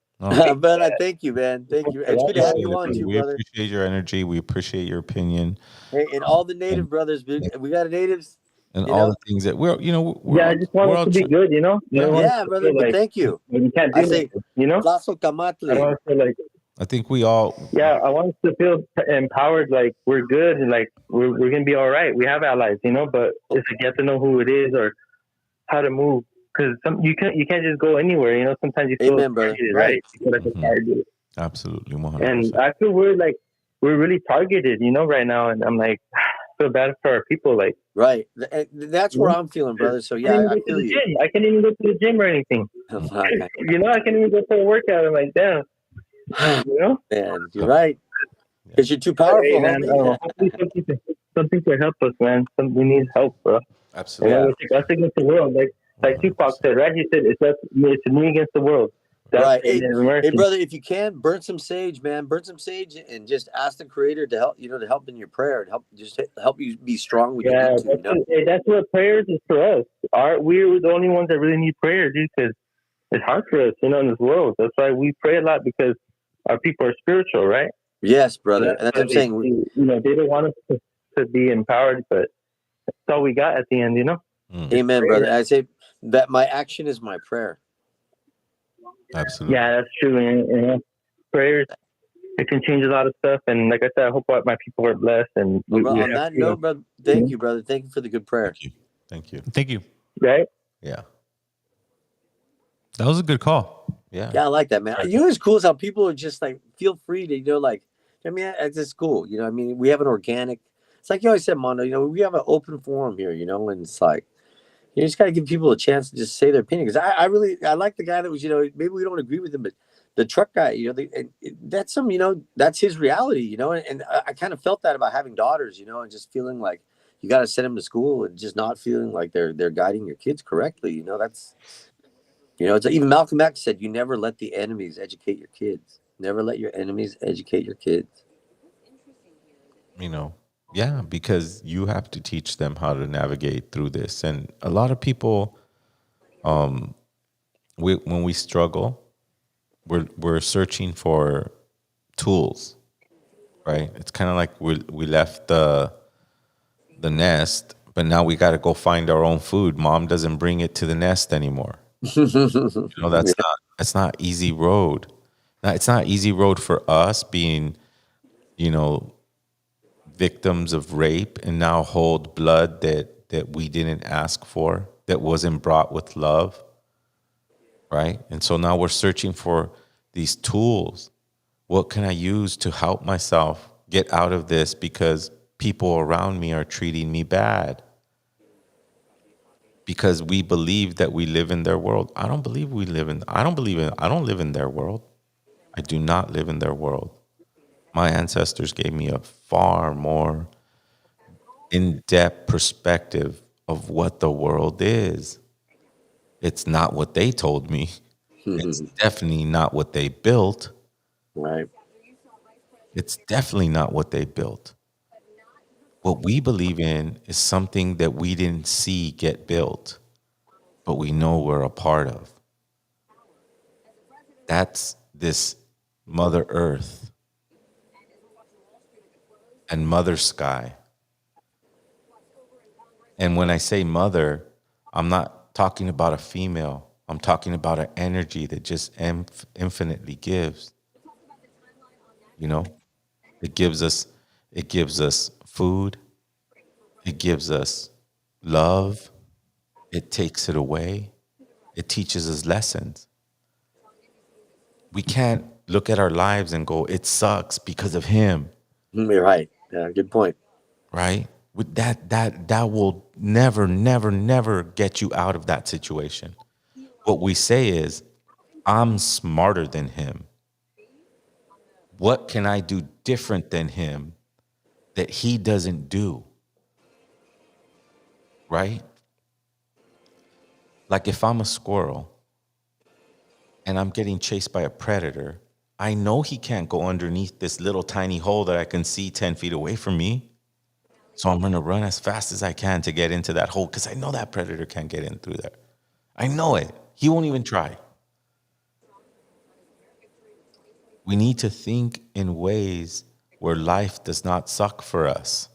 But I thank you, man. Thank you. It's good to have you on too, We brother. appreciate your energy. We appreciate your opinion. Hey, and all the native brothers, we got natives. And You all know? the things that we're I just want it to be good, you know? I don't want Yeah, it to brother. feel But like thank you. you can't do I say, anything, you know? Lasso I don't Kamatli. want to feel like, I think we all, I want us to feel empowered, like we're good and like we're going to be all right. We have allies, you know, but it's like you have to know who it is or how to move. Because you can't just go anywhere, you know? Sometimes you feel Amen, brother. targeted, Right. right? You feel like it's targeted. absolutely 100%. And I feel we're really targeted, you know, right now. And I'm like, I feel bad for our people. Like, Right. That's where I'm feeling, brother. So yeah, I feel you. I can't even go to the gym or anything. You know, I can't even go for a workout. I'm like, damn. You know? Man, you're right. Because you're too powerful, Hey, man, homie. hopefully something to help us, man. We need help, bro. Absolutely. And that's against the world. Like Tupac said, right? He said, it's me against the world. That's Right. Hey, American. brother, if you can, burn some sage, man. Burn some sage and just ask the Creator to help. To help in your prayer and help you be strong when you need to. You know? That's what prayers is for us. We're the only ones that really need prayer, dude. Because it's hard for us, you know, in this world. That's why we pray a lot, because our people are spiritual, right? Yes, brother. And that's what I'm saying. You know, they don't want us to be empowered, but that's all we got at the end, you know? Amen, brother. I say that my action is my prayer. Absolutely. Yeah, that's true. And, you know, prayers, it can change a lot of stuff. And like I said, I hope my people are blessed. And On that note, brother, thank you, brother. Thank you for the good prayer. Thank you. Thank you. Right? Yeah. That was a good call. Yeah. Yeah, I like that, man. You know what's cool is how people are just like, feel free to, like, I mean, it's just cool. You know, I mean, we have an organic, it's like you always said, Mondo, we have an open forum here, and it's like, you just got to give people a chance to just say their opinion. Because I like the guy that was, maybe we don't agree with him, but the truck guy, that's that's his reality, and I kind of felt that about having daughters, and just feeling like you got to send them to school and just not feeling like they're guiding your kids correctly. That's, it's even Malcolm X said, you never let the enemies educate your kids. Never let your enemies educate your kids. Yeah, because you have to teach them how to navigate through this. And a lot of people, when we struggle, we're searching for tools, right? It's kind of like we left the nest, but now we got to go find our own food. Mom doesn't bring it to the nest anymore. That's not easy road. It's not easy road for us being, victims of rape and now hold blood that we didn't ask for, that wasn't brought with love, right? And so now we're searching for these tools. What can I use to help myself get out of this because people around me are treating me bad? because we believe that we live in their world. I don't believe we live in, I don't live in their world. I do not live in their world. My ancestors gave me a far more in-depth perspective of what the world is. It's not what they told me. It's definitely not what they built. Right. It's definitely not what they built. What we believe in is something that we didn't see get built, but we know we're a part of. That's this Mother Earth and Mother Sky. And when I say mother, I'm not talking about a female. I'm talking about an energy that just infinitely gives. You know, it gives us food. It gives us love. It takes it away. It teaches us lessons. We can't look at our lives and go, it sucks because of him. You're right. Yeah, good point. Right? With that will never get you out of that situation. What we say is, I'm smarter than him. What can I do different than him that he doesn't do? Right? Like if I'm a squirrel and I'm getting chased by a predator, I know he can't go underneath this little tiny hole that I can see 10 feet away from me. So I'm going to run as fast as I can to get into that hole because I know that predator can't get in through there. I know it. He won't even try. We need to think in ways where life does not suck for us.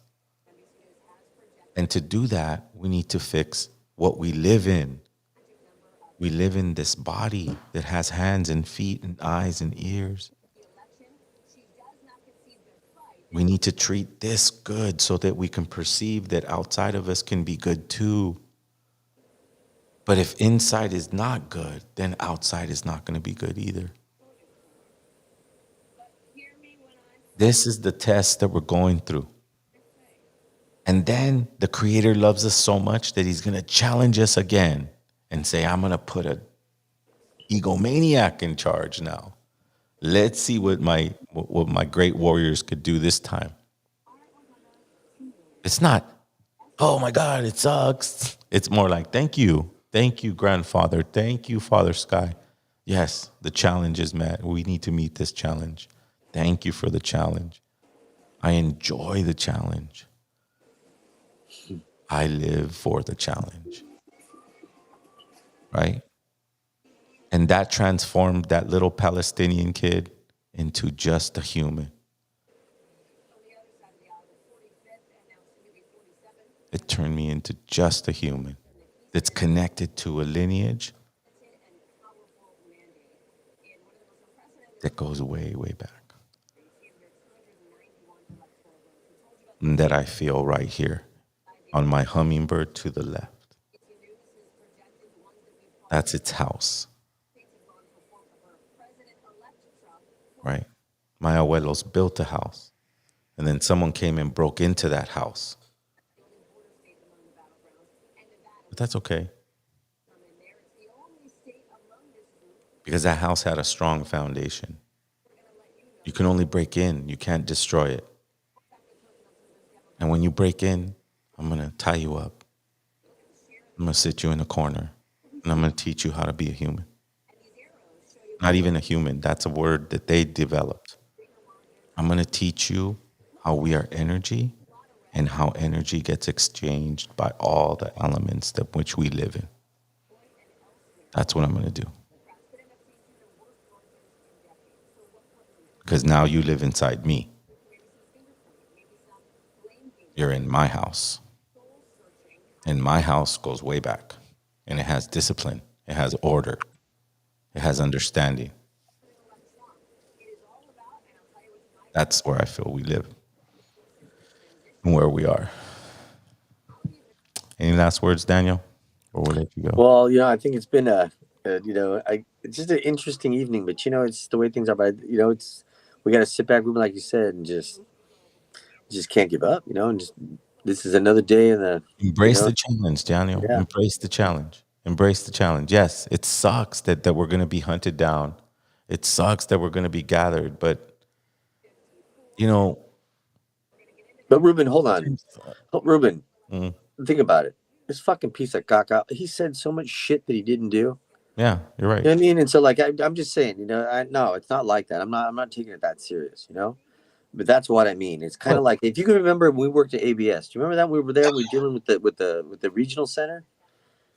And to do that, we need to fix what we live in. We live in this body that has hands and feet and eyes and ears. We need to treat this good so that we can perceive that outside of us can be good too. But if inside is not good, then outside is not going to be good either. This is the test that we're going through. And then the Creator loves us so much that he's going to challenge us again and say, I'm going to put an egomaniac in charge now. Let's see what my great warriors could do this time. It's not, oh my God, it sucks. It's more like, thank you. Thank you, grandfather. Thank you, Father Sky. Yes, the challenge is met. We need to meet this challenge. Thank you for the challenge. I enjoy the challenge. I live for the challenge. Right? And that transformed that little Palestinian kid into just a human. It turned me into just a human that's connected to a lineage that goes way, way back. And that I feel right here on my hummingbird to the left. That's its house. Right? My abuelos built a house, and then someone came and broke into that house. But that's okay. Because that house had a strong foundation. You can only break in, you can't destroy it. And when you break in, I'm going to tie you up. I'm going to sit you in a corner, and I'm going to teach you how to be a human. Not even a human. That's a word that they developed. I'm going to teach you how we are energy and how energy gets exchanged by all the elements that which we live in. That's what I'm going to do. Because now you live inside me. You're in my house. And my house goes way back. And it has discipline. It has order. It has understanding. That's where I feel we live and where we are. Any last words, Daniel? Or we'll let you go? Well, I think it's been it's just an interesting evening, but it's the way things are. But we got to sit back, like you said, and just can't give up, and just This is another day in the, Embrace the challenge, Daniel. Yeah. Embrace the challenge. Embrace the challenge. Yes, it sucks that we're going to be hunted down. It sucks that we're going to be gathered. But, you know, But Ruben, hold on. Ruben, mm, think about it. This fucking piece of caca, he said so much shit that he didn't do. yeah, you're right. You know what I mean? And so, like, I'm just saying, no, it's not like that. I'm not taking it that serious, But that's what I mean. It's kind of like, if you can remember when we worked at ABS. Do you remember that we were there? We were dealing with the regional center.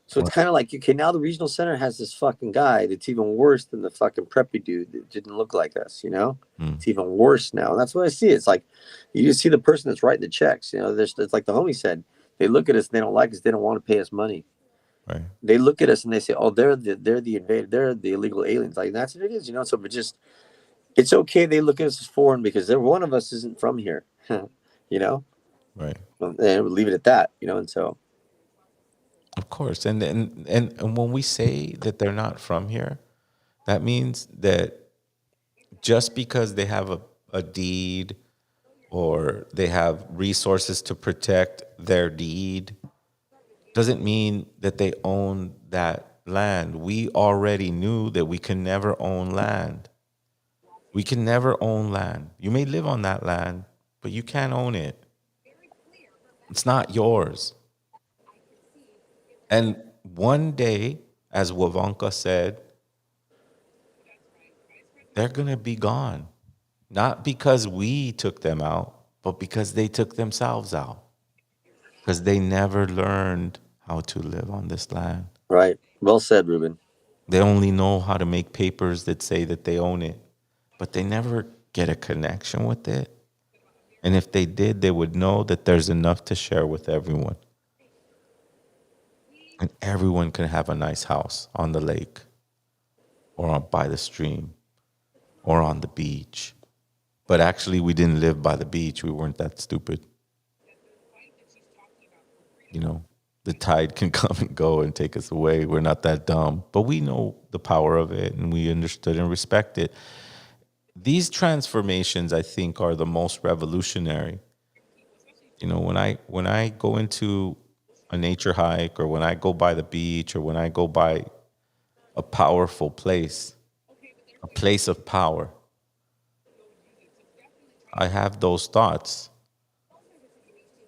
So it's kind of like, okay, now the regional center has this fucking guy that's even worse than the fucking preppy dude that didn't look like us. It's even worse now. And that's what I see. It's like you just see the person that's writing the checks. It's like the homie said. They look at us, they don't like us, they don't want to pay us money. Right. They look at us and they say, "Oh, they're the invader, they're the illegal aliens." Like that's what it is, So, but just it's okay. They look at us as foreign because one of us isn't from here, Right. And we'll leave it at that, And so, Of course. And when we say that they're not from here, that means that just because they have a deed or they have resources to protect their deed doesn't mean that they own that land. We already knew that we can never own land. We can never own land. You may live on that land, but you can't own it. It's not yours. And one day, as Wavanka said, they're going to be gone. Not because we took them out, but because they took themselves out. Because they never learned how to live on this land. right. Well said, Ruben. They only know how to make papers that say that they own it, but they never get a connection with it. And if they did, they would know that there's enough to share with everyone. And everyone can have a nice house on the lake or by the stream or on the beach. But actually, we didn't live by the beach. We weren't that stupid. The tide can come and go and take us away. We're not that dumb. But we know the power of it, and we understood and respect it. These transformations, I think, are the most revolutionary. When I go into a nature hike, or when I go by the beach, or when I go by a powerful place, a place of power, I have those thoughts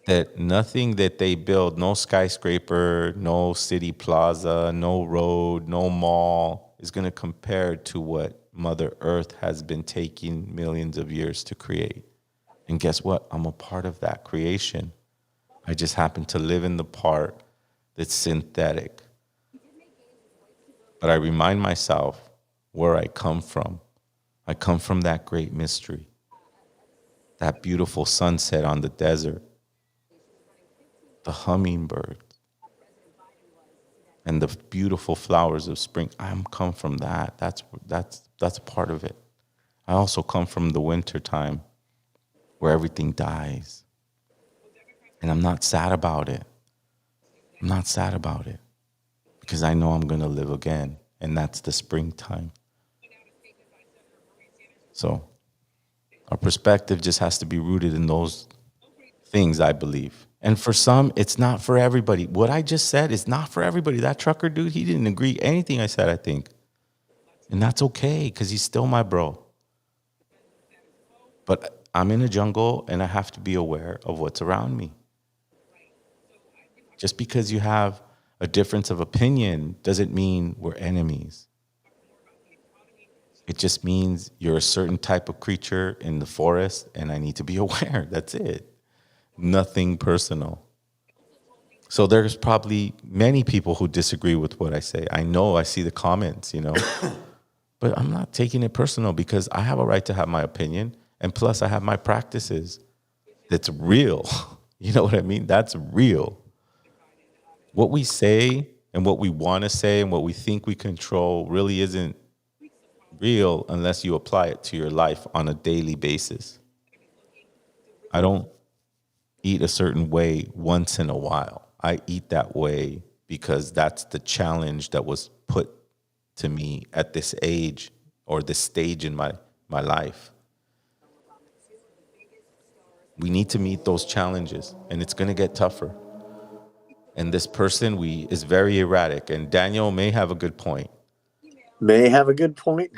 that nothing that they build, no skyscraper, no city plaza, no road, no mall, is going to compare to what Mother Earth has been taking millions of years to create. And guess what? I'm a part of that creation. I just happen to live in the part that's synthetic. But I remind myself where I come from. I come from that great mystery, that beautiful sunset on the desert, the hummingbirds, and the beautiful flowers of spring. I come from that. That's a part of it. I also come from the winter time where everything dies. And I'm not sad about it. I'm not sad about it because I know I'm going to live again, and that's the springtime. So our perspective just has to be rooted in those things, I believe. And for some, it's not for everybody. What I just said is not for everybody. That trucker dude, he didn't agree anything I said, I think. And that's okay, because he's still my bro. But I'm in a jungle, and I have to be aware of what's around me. Just because you have a difference of opinion doesn't mean we're enemies. It just means you're a certain type of creature in the forest, and I need to be aware. That's it. Nothing personal. So there's probably many people who disagree with what I say. I know, I see the comments, but I'm not taking it personal because I have a right to have my opinion. And plus I have my practices. That's real. You know what I mean? That's real. What we say and what we want to say and what we think we control really isn't real unless you apply it to your life on a daily basis. I don't eat a certain way once in a while. I eat that way because that's the challenge that was put to me at this age or this stage in my life. We need to meet those challenges, and it's going to get tougher. And this person is very erratic, and Daniel may have a good point. May have a good point.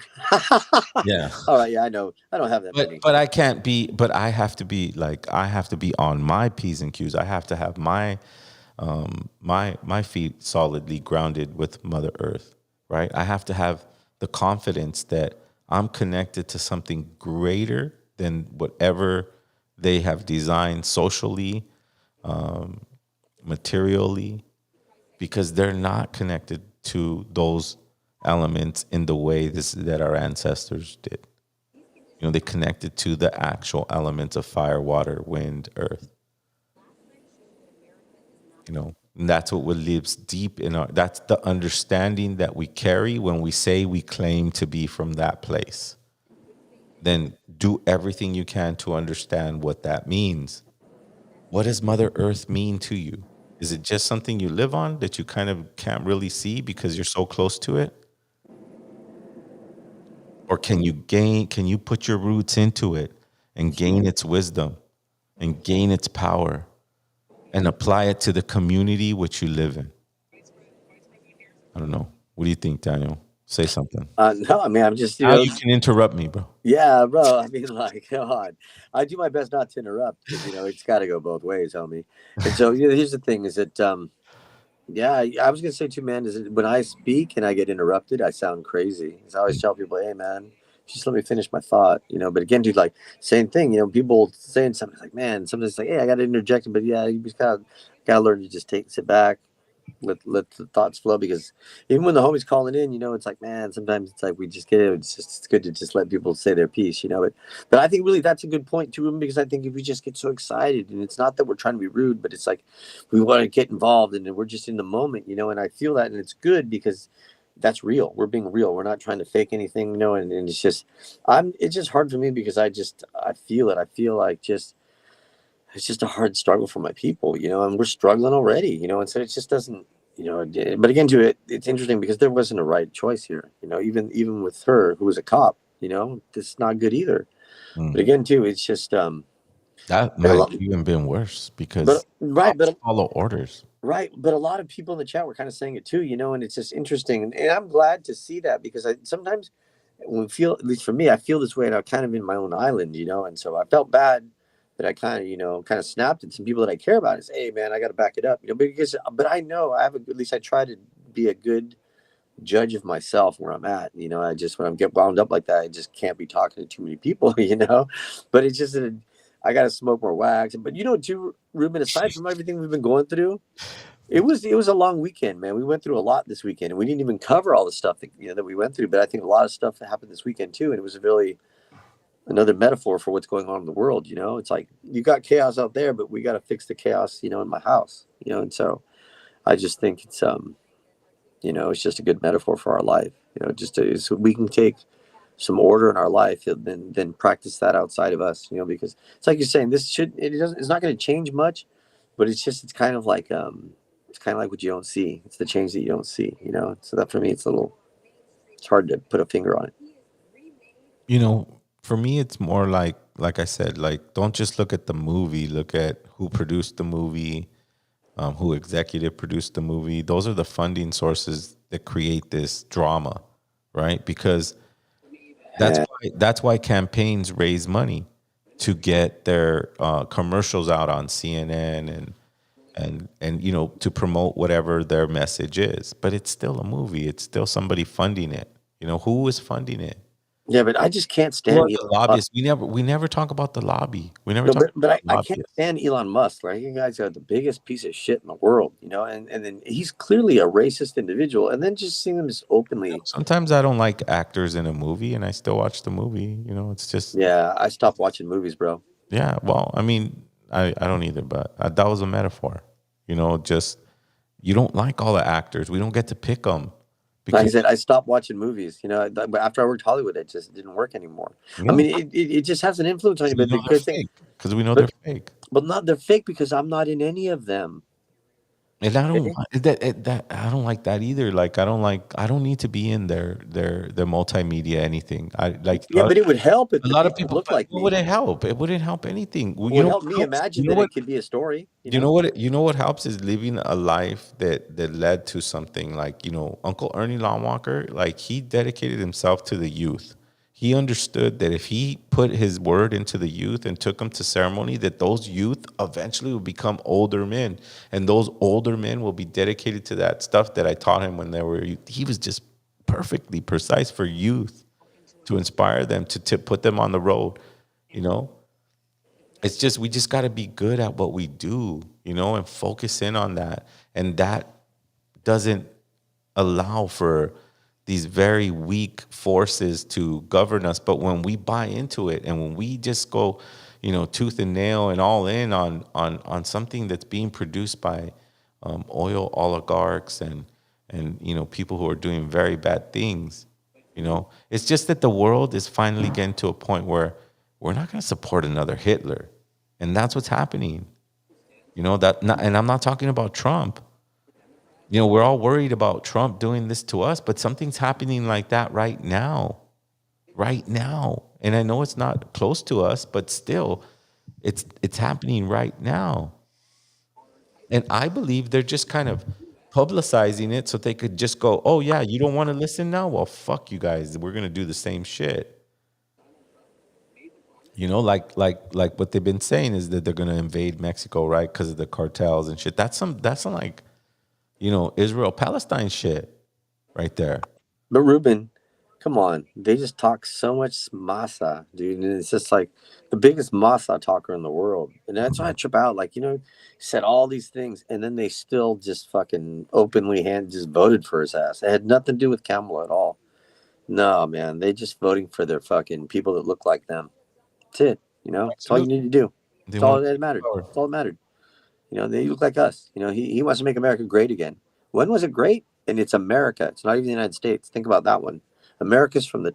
Yeah. All right, yeah, I know. I don't have that many. But I can't be. But I have to be on my P's and Q's. I have to have my my feet solidly grounded with Mother Earth. Right. I have to have the confidence that I'm connected to something greater than whatever they have designed socially, materially, because they're not connected to those elements in the way that our ancestors did. You know, they connected to the actual elements of fire, water, wind, earth. You know, and that's what lives deep in our, that's the understanding that we carry when we say we claim to be from that place. Then do everything you can to understand what that means. What does Mother Earth mean to you? Is it just something you live on that you kind of can't really see because you're so close to it? Or can you put your roots into it and gain its wisdom and gain its power and apply it to the community which you live in? I don't know. What do you think, Daniel? Say something. No, I mean, I'm just, Now you can interrupt me, bro. yeah, bro. I mean, like, God, I do my best not to interrupt because, it's got to go both ways, homie. And so, here's the thing is that, yeah, I was going to say too, man, is that when I speak and I get interrupted, I sound crazy. So I always tell people, hey, man, just let me finish my thought, But again, dude, like, same thing, people saying something like, man, sometimes it's like, hey, I got to interject, but yeah, you just got to learn to just sit back, let the thoughts flow, because even when the homie's calling in, it's like, man, sometimes it's like we just get it. It's good to just let people say their piece, but I think really that's a good point too, because I think if we just get so excited, and it's not that we're trying to be rude, but it's like we want to get involved and we're just in the moment, and I feel that, and it's good because that's real. We're being real. We're not trying to fake anything, and it's just it's just hard for me because I feel it. I feel like it's just a hard struggle for my people, and we're struggling already, and so it just doesn't, but again, it's interesting because there wasn't a right choice here, even with her, who was a cop, this is not good either. But again, too, it's just, that might even been worse because follow orders. Right. But a lot of people in the chat were kind of saying it too, and it's just interesting. And I'm glad to see that because sometimes when at least for me, I feel this way and I'm kind of in my own island, and so I felt bad that I kind of snapped at some people that I care about and say, hey, man, I got to back it up, but I know at least I try to be a good judge of myself where I'm at. I just, when I get wound up like that, I just can't be talking to too many people, but it's just that I got to smoke more wax. But, too, Ruben, aside from everything we've been going through, it was a long weekend, man. We went through a lot this weekend and we didn't even cover all the stuff that, that we went through. But I think a lot of stuff that happened this weekend too. And it was really another metaphor for what's going on in the world. It's like you got chaos out there, but we got to fix the chaos, in my house, and so I just think it's, it's just a good metaphor for our life, so we can take some order in our life and then practice that outside of us, because it's like you're saying, it's not going to change much, but it's kind of like what you don't see. It's the change that you don't see, so that for me, it's hard to put a finger on it. For me, it's more like I said, don't just look at the movie, look at who produced the movie, who executive produced the movie. Those are the funding sources that create this drama, right? Because that's why campaigns raise money to get their commercials out on CNN and to promote whatever their message is. But it's still a movie. It's still somebody funding it. Who is funding it? Yeah, but I just can't stand the lobbyists. We never talk about the lobby. We never talk. But I can't stand Elon Musk, right? You guys are the biggest piece of shit in the world, and then he's clearly a racist individual, and then just seeing him just openly. Sometimes I don't like actors in a movie, and I still watch the movie. It's just I stopped watching movies, bro. Yeah, well, I mean, I don't either, but that was a metaphor. Just you don't like all the actors. We don't get to pick them. Like I said, I stopped watching movies. After I worked Hollywood, it just didn't work anymore. Yeah. I mean, it just has an influence on you. But because we know they're fake. But they're fake because I'm not in any of them. And I don't that I don't like that either. Like I don't need to be in their multimedia anything. I like Yeah, but it would help if a the lot of people people. look But like what would me. it help? It wouldn't help anything. It You would know help what me helps? imagine that it could be a story. You know what helps is living a life that led to something. Like, Uncle Ernie Longwalker, like he dedicated himself to the youth. He understood that if he put his word into the youth and took them to ceremony, that those youth eventually will become older men, and those older men will be dedicated to that stuff that I taught him when they were youth. He was just perfectly precise for youth, to inspire them, to put them on the road. you know it's just, we just got to be good at what we do, and focus in on that. And that doesn't allow for these very weak forces to govern us. But when we buy into it, and when we just go, tooth and nail and all in on something that's being produced by oil oligarchs and people who are doing very bad things, it's just that the world is finally getting to a point where we're not going to support another Hitler. And that's what's happening. And I'm not talking about Trump. We're all worried about Trump doing this to us, but something's happening like that right now. Right now. And I know it's not close to us, but still, it's happening right now. And I believe they're just kind of publicizing it so they could just go, oh yeah, you don't want to listen now? Well, fuck you guys. We're gonna do the same shit. Like what they've been saying is that they're gonna invade Mexico, right? Because of the cartels and shit. That's some like, Israel Palestine shit right there. But Ruben, come on, they just talk so much masa, dude, and it's just like the biggest masa talker in the world, and that's why I trip out. Like, said all these things, and then they still just fucking openly just voted for his ass. It had nothing to do with Kamala at all. No, man, they just voting for their fucking people that look like them. That's it. That's all you Absolutely. need to do. They That's all want that mattered. power. That's all that mattered. They look like us. He wants to make America great again. When was it great? And it's America. It's not even the United States. Think about that one. America's from the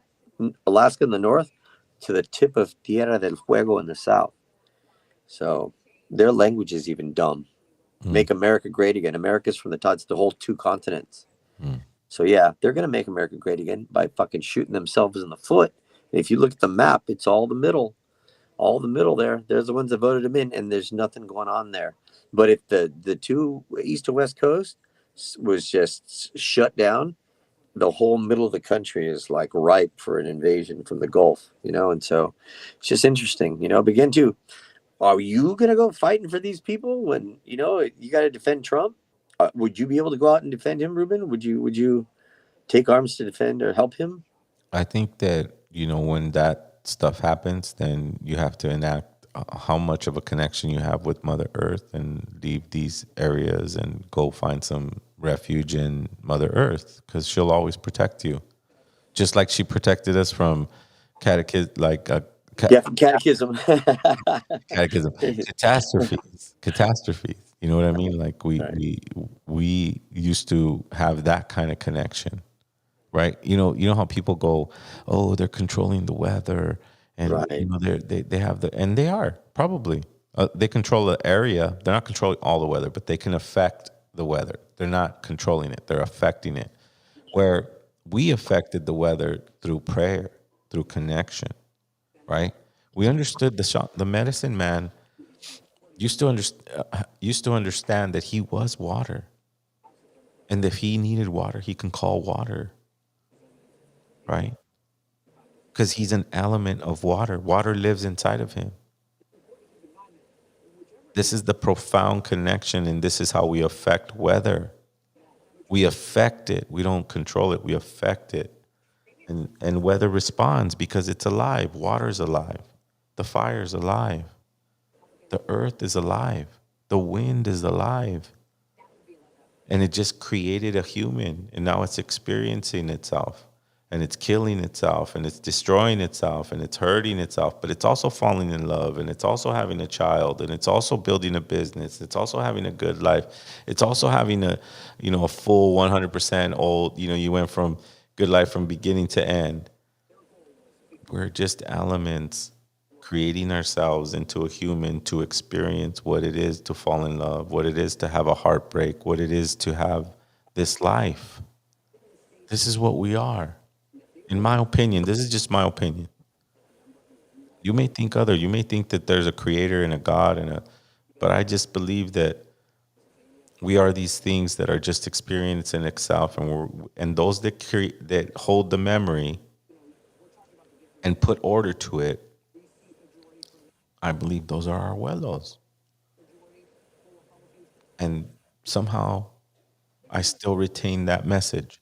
Alaska in the north to the tip of Tierra del Fuego in the south. So their language is even dumb. Make America great again. America's from the whole two continents. So yeah, they're gonna make America great again by fucking shooting themselves in the foot. And if you look at the map, it's all the middle. All the middle there. There's the ones that voted him in, and there's nothing going on there. But if the two east and west coast was just shut down, the whole middle of the country is like ripe for an invasion from the Gulf, and so it's just interesting, begin to, are you going to go fighting for these people when, you got to defend Trump? Would you be able to go out and defend him, Ruben? Would you take arms to defend or help him? I think that, when that stuff happens, then you have to enact how much of a connection you have with Mother Earth and leave these areas and go find some refuge in Mother Earth, because she'll always protect you. Just like she protected us from catechism, From catechism. catechism, catastrophes. You know what I mean? Like we used to have that kind of connection, right? You know how people go, oh, they're controlling the weather, and Right. they have and they are probably they control the area. They're not controlling all the weather, but they can affect the weather. They're not controlling it; they're affecting it. Where we affected the weather through prayer, through connection, right? We understood the medicine man used to understand that he was water, and if he needed water, he can call water, right? Because he's an element of water. Water lives inside of him. This is the profound connection, and this is how we affect weather. We affect it. We don't control it. We affect it. And weather responds because it's alive. Water's alive. The fire's alive. The earth is alive. The wind is alive. And it just created a human, and now it's experiencing itself, and it's killing itself, and it's destroying itself, and it's hurting itself, but it's also falling in love, and it's also having a child, and it's also building a business. It's also having a good life. It's also having a full 100% old, you went from good life from beginning to end. We're just elements creating ourselves into a human to experience what it is to fall in love, what it is to have a heartbreak, what it is to have this life. This is what we are. In my opinion, this is just my opinion. You may think other, you may think that there's a creator and a God but I just believe that we are these things that are just experiencing itself, and those that hold the memory and put order to it, I believe those are our abuelos. And somehow I still retain that message.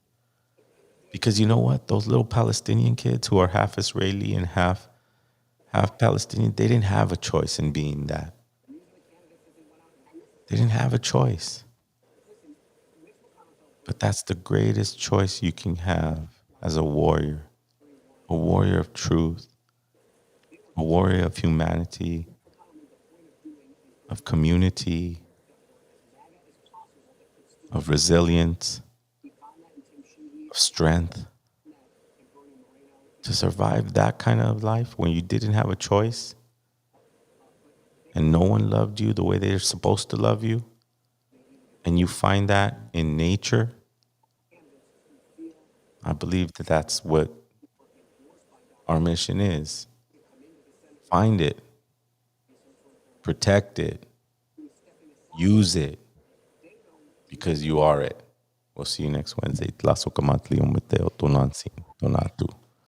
Because you know what? Those little Palestinian kids who are half Israeli and half Palestinian, they didn't have a choice in being that. They didn't have a choice. But that's the greatest choice you can have as a warrior of truth, a warrior of humanity, of community, of resilience, of strength. To survive that kind of life when you didn't have a choice and no one loved you the way they're supposed to love you, and you find that in nature, I believe that that's what our mission is. Find it, protect it, use it, because you are it. We'll see you next Wednesday. Tlasokamatli umeteo tonansin, tonatu.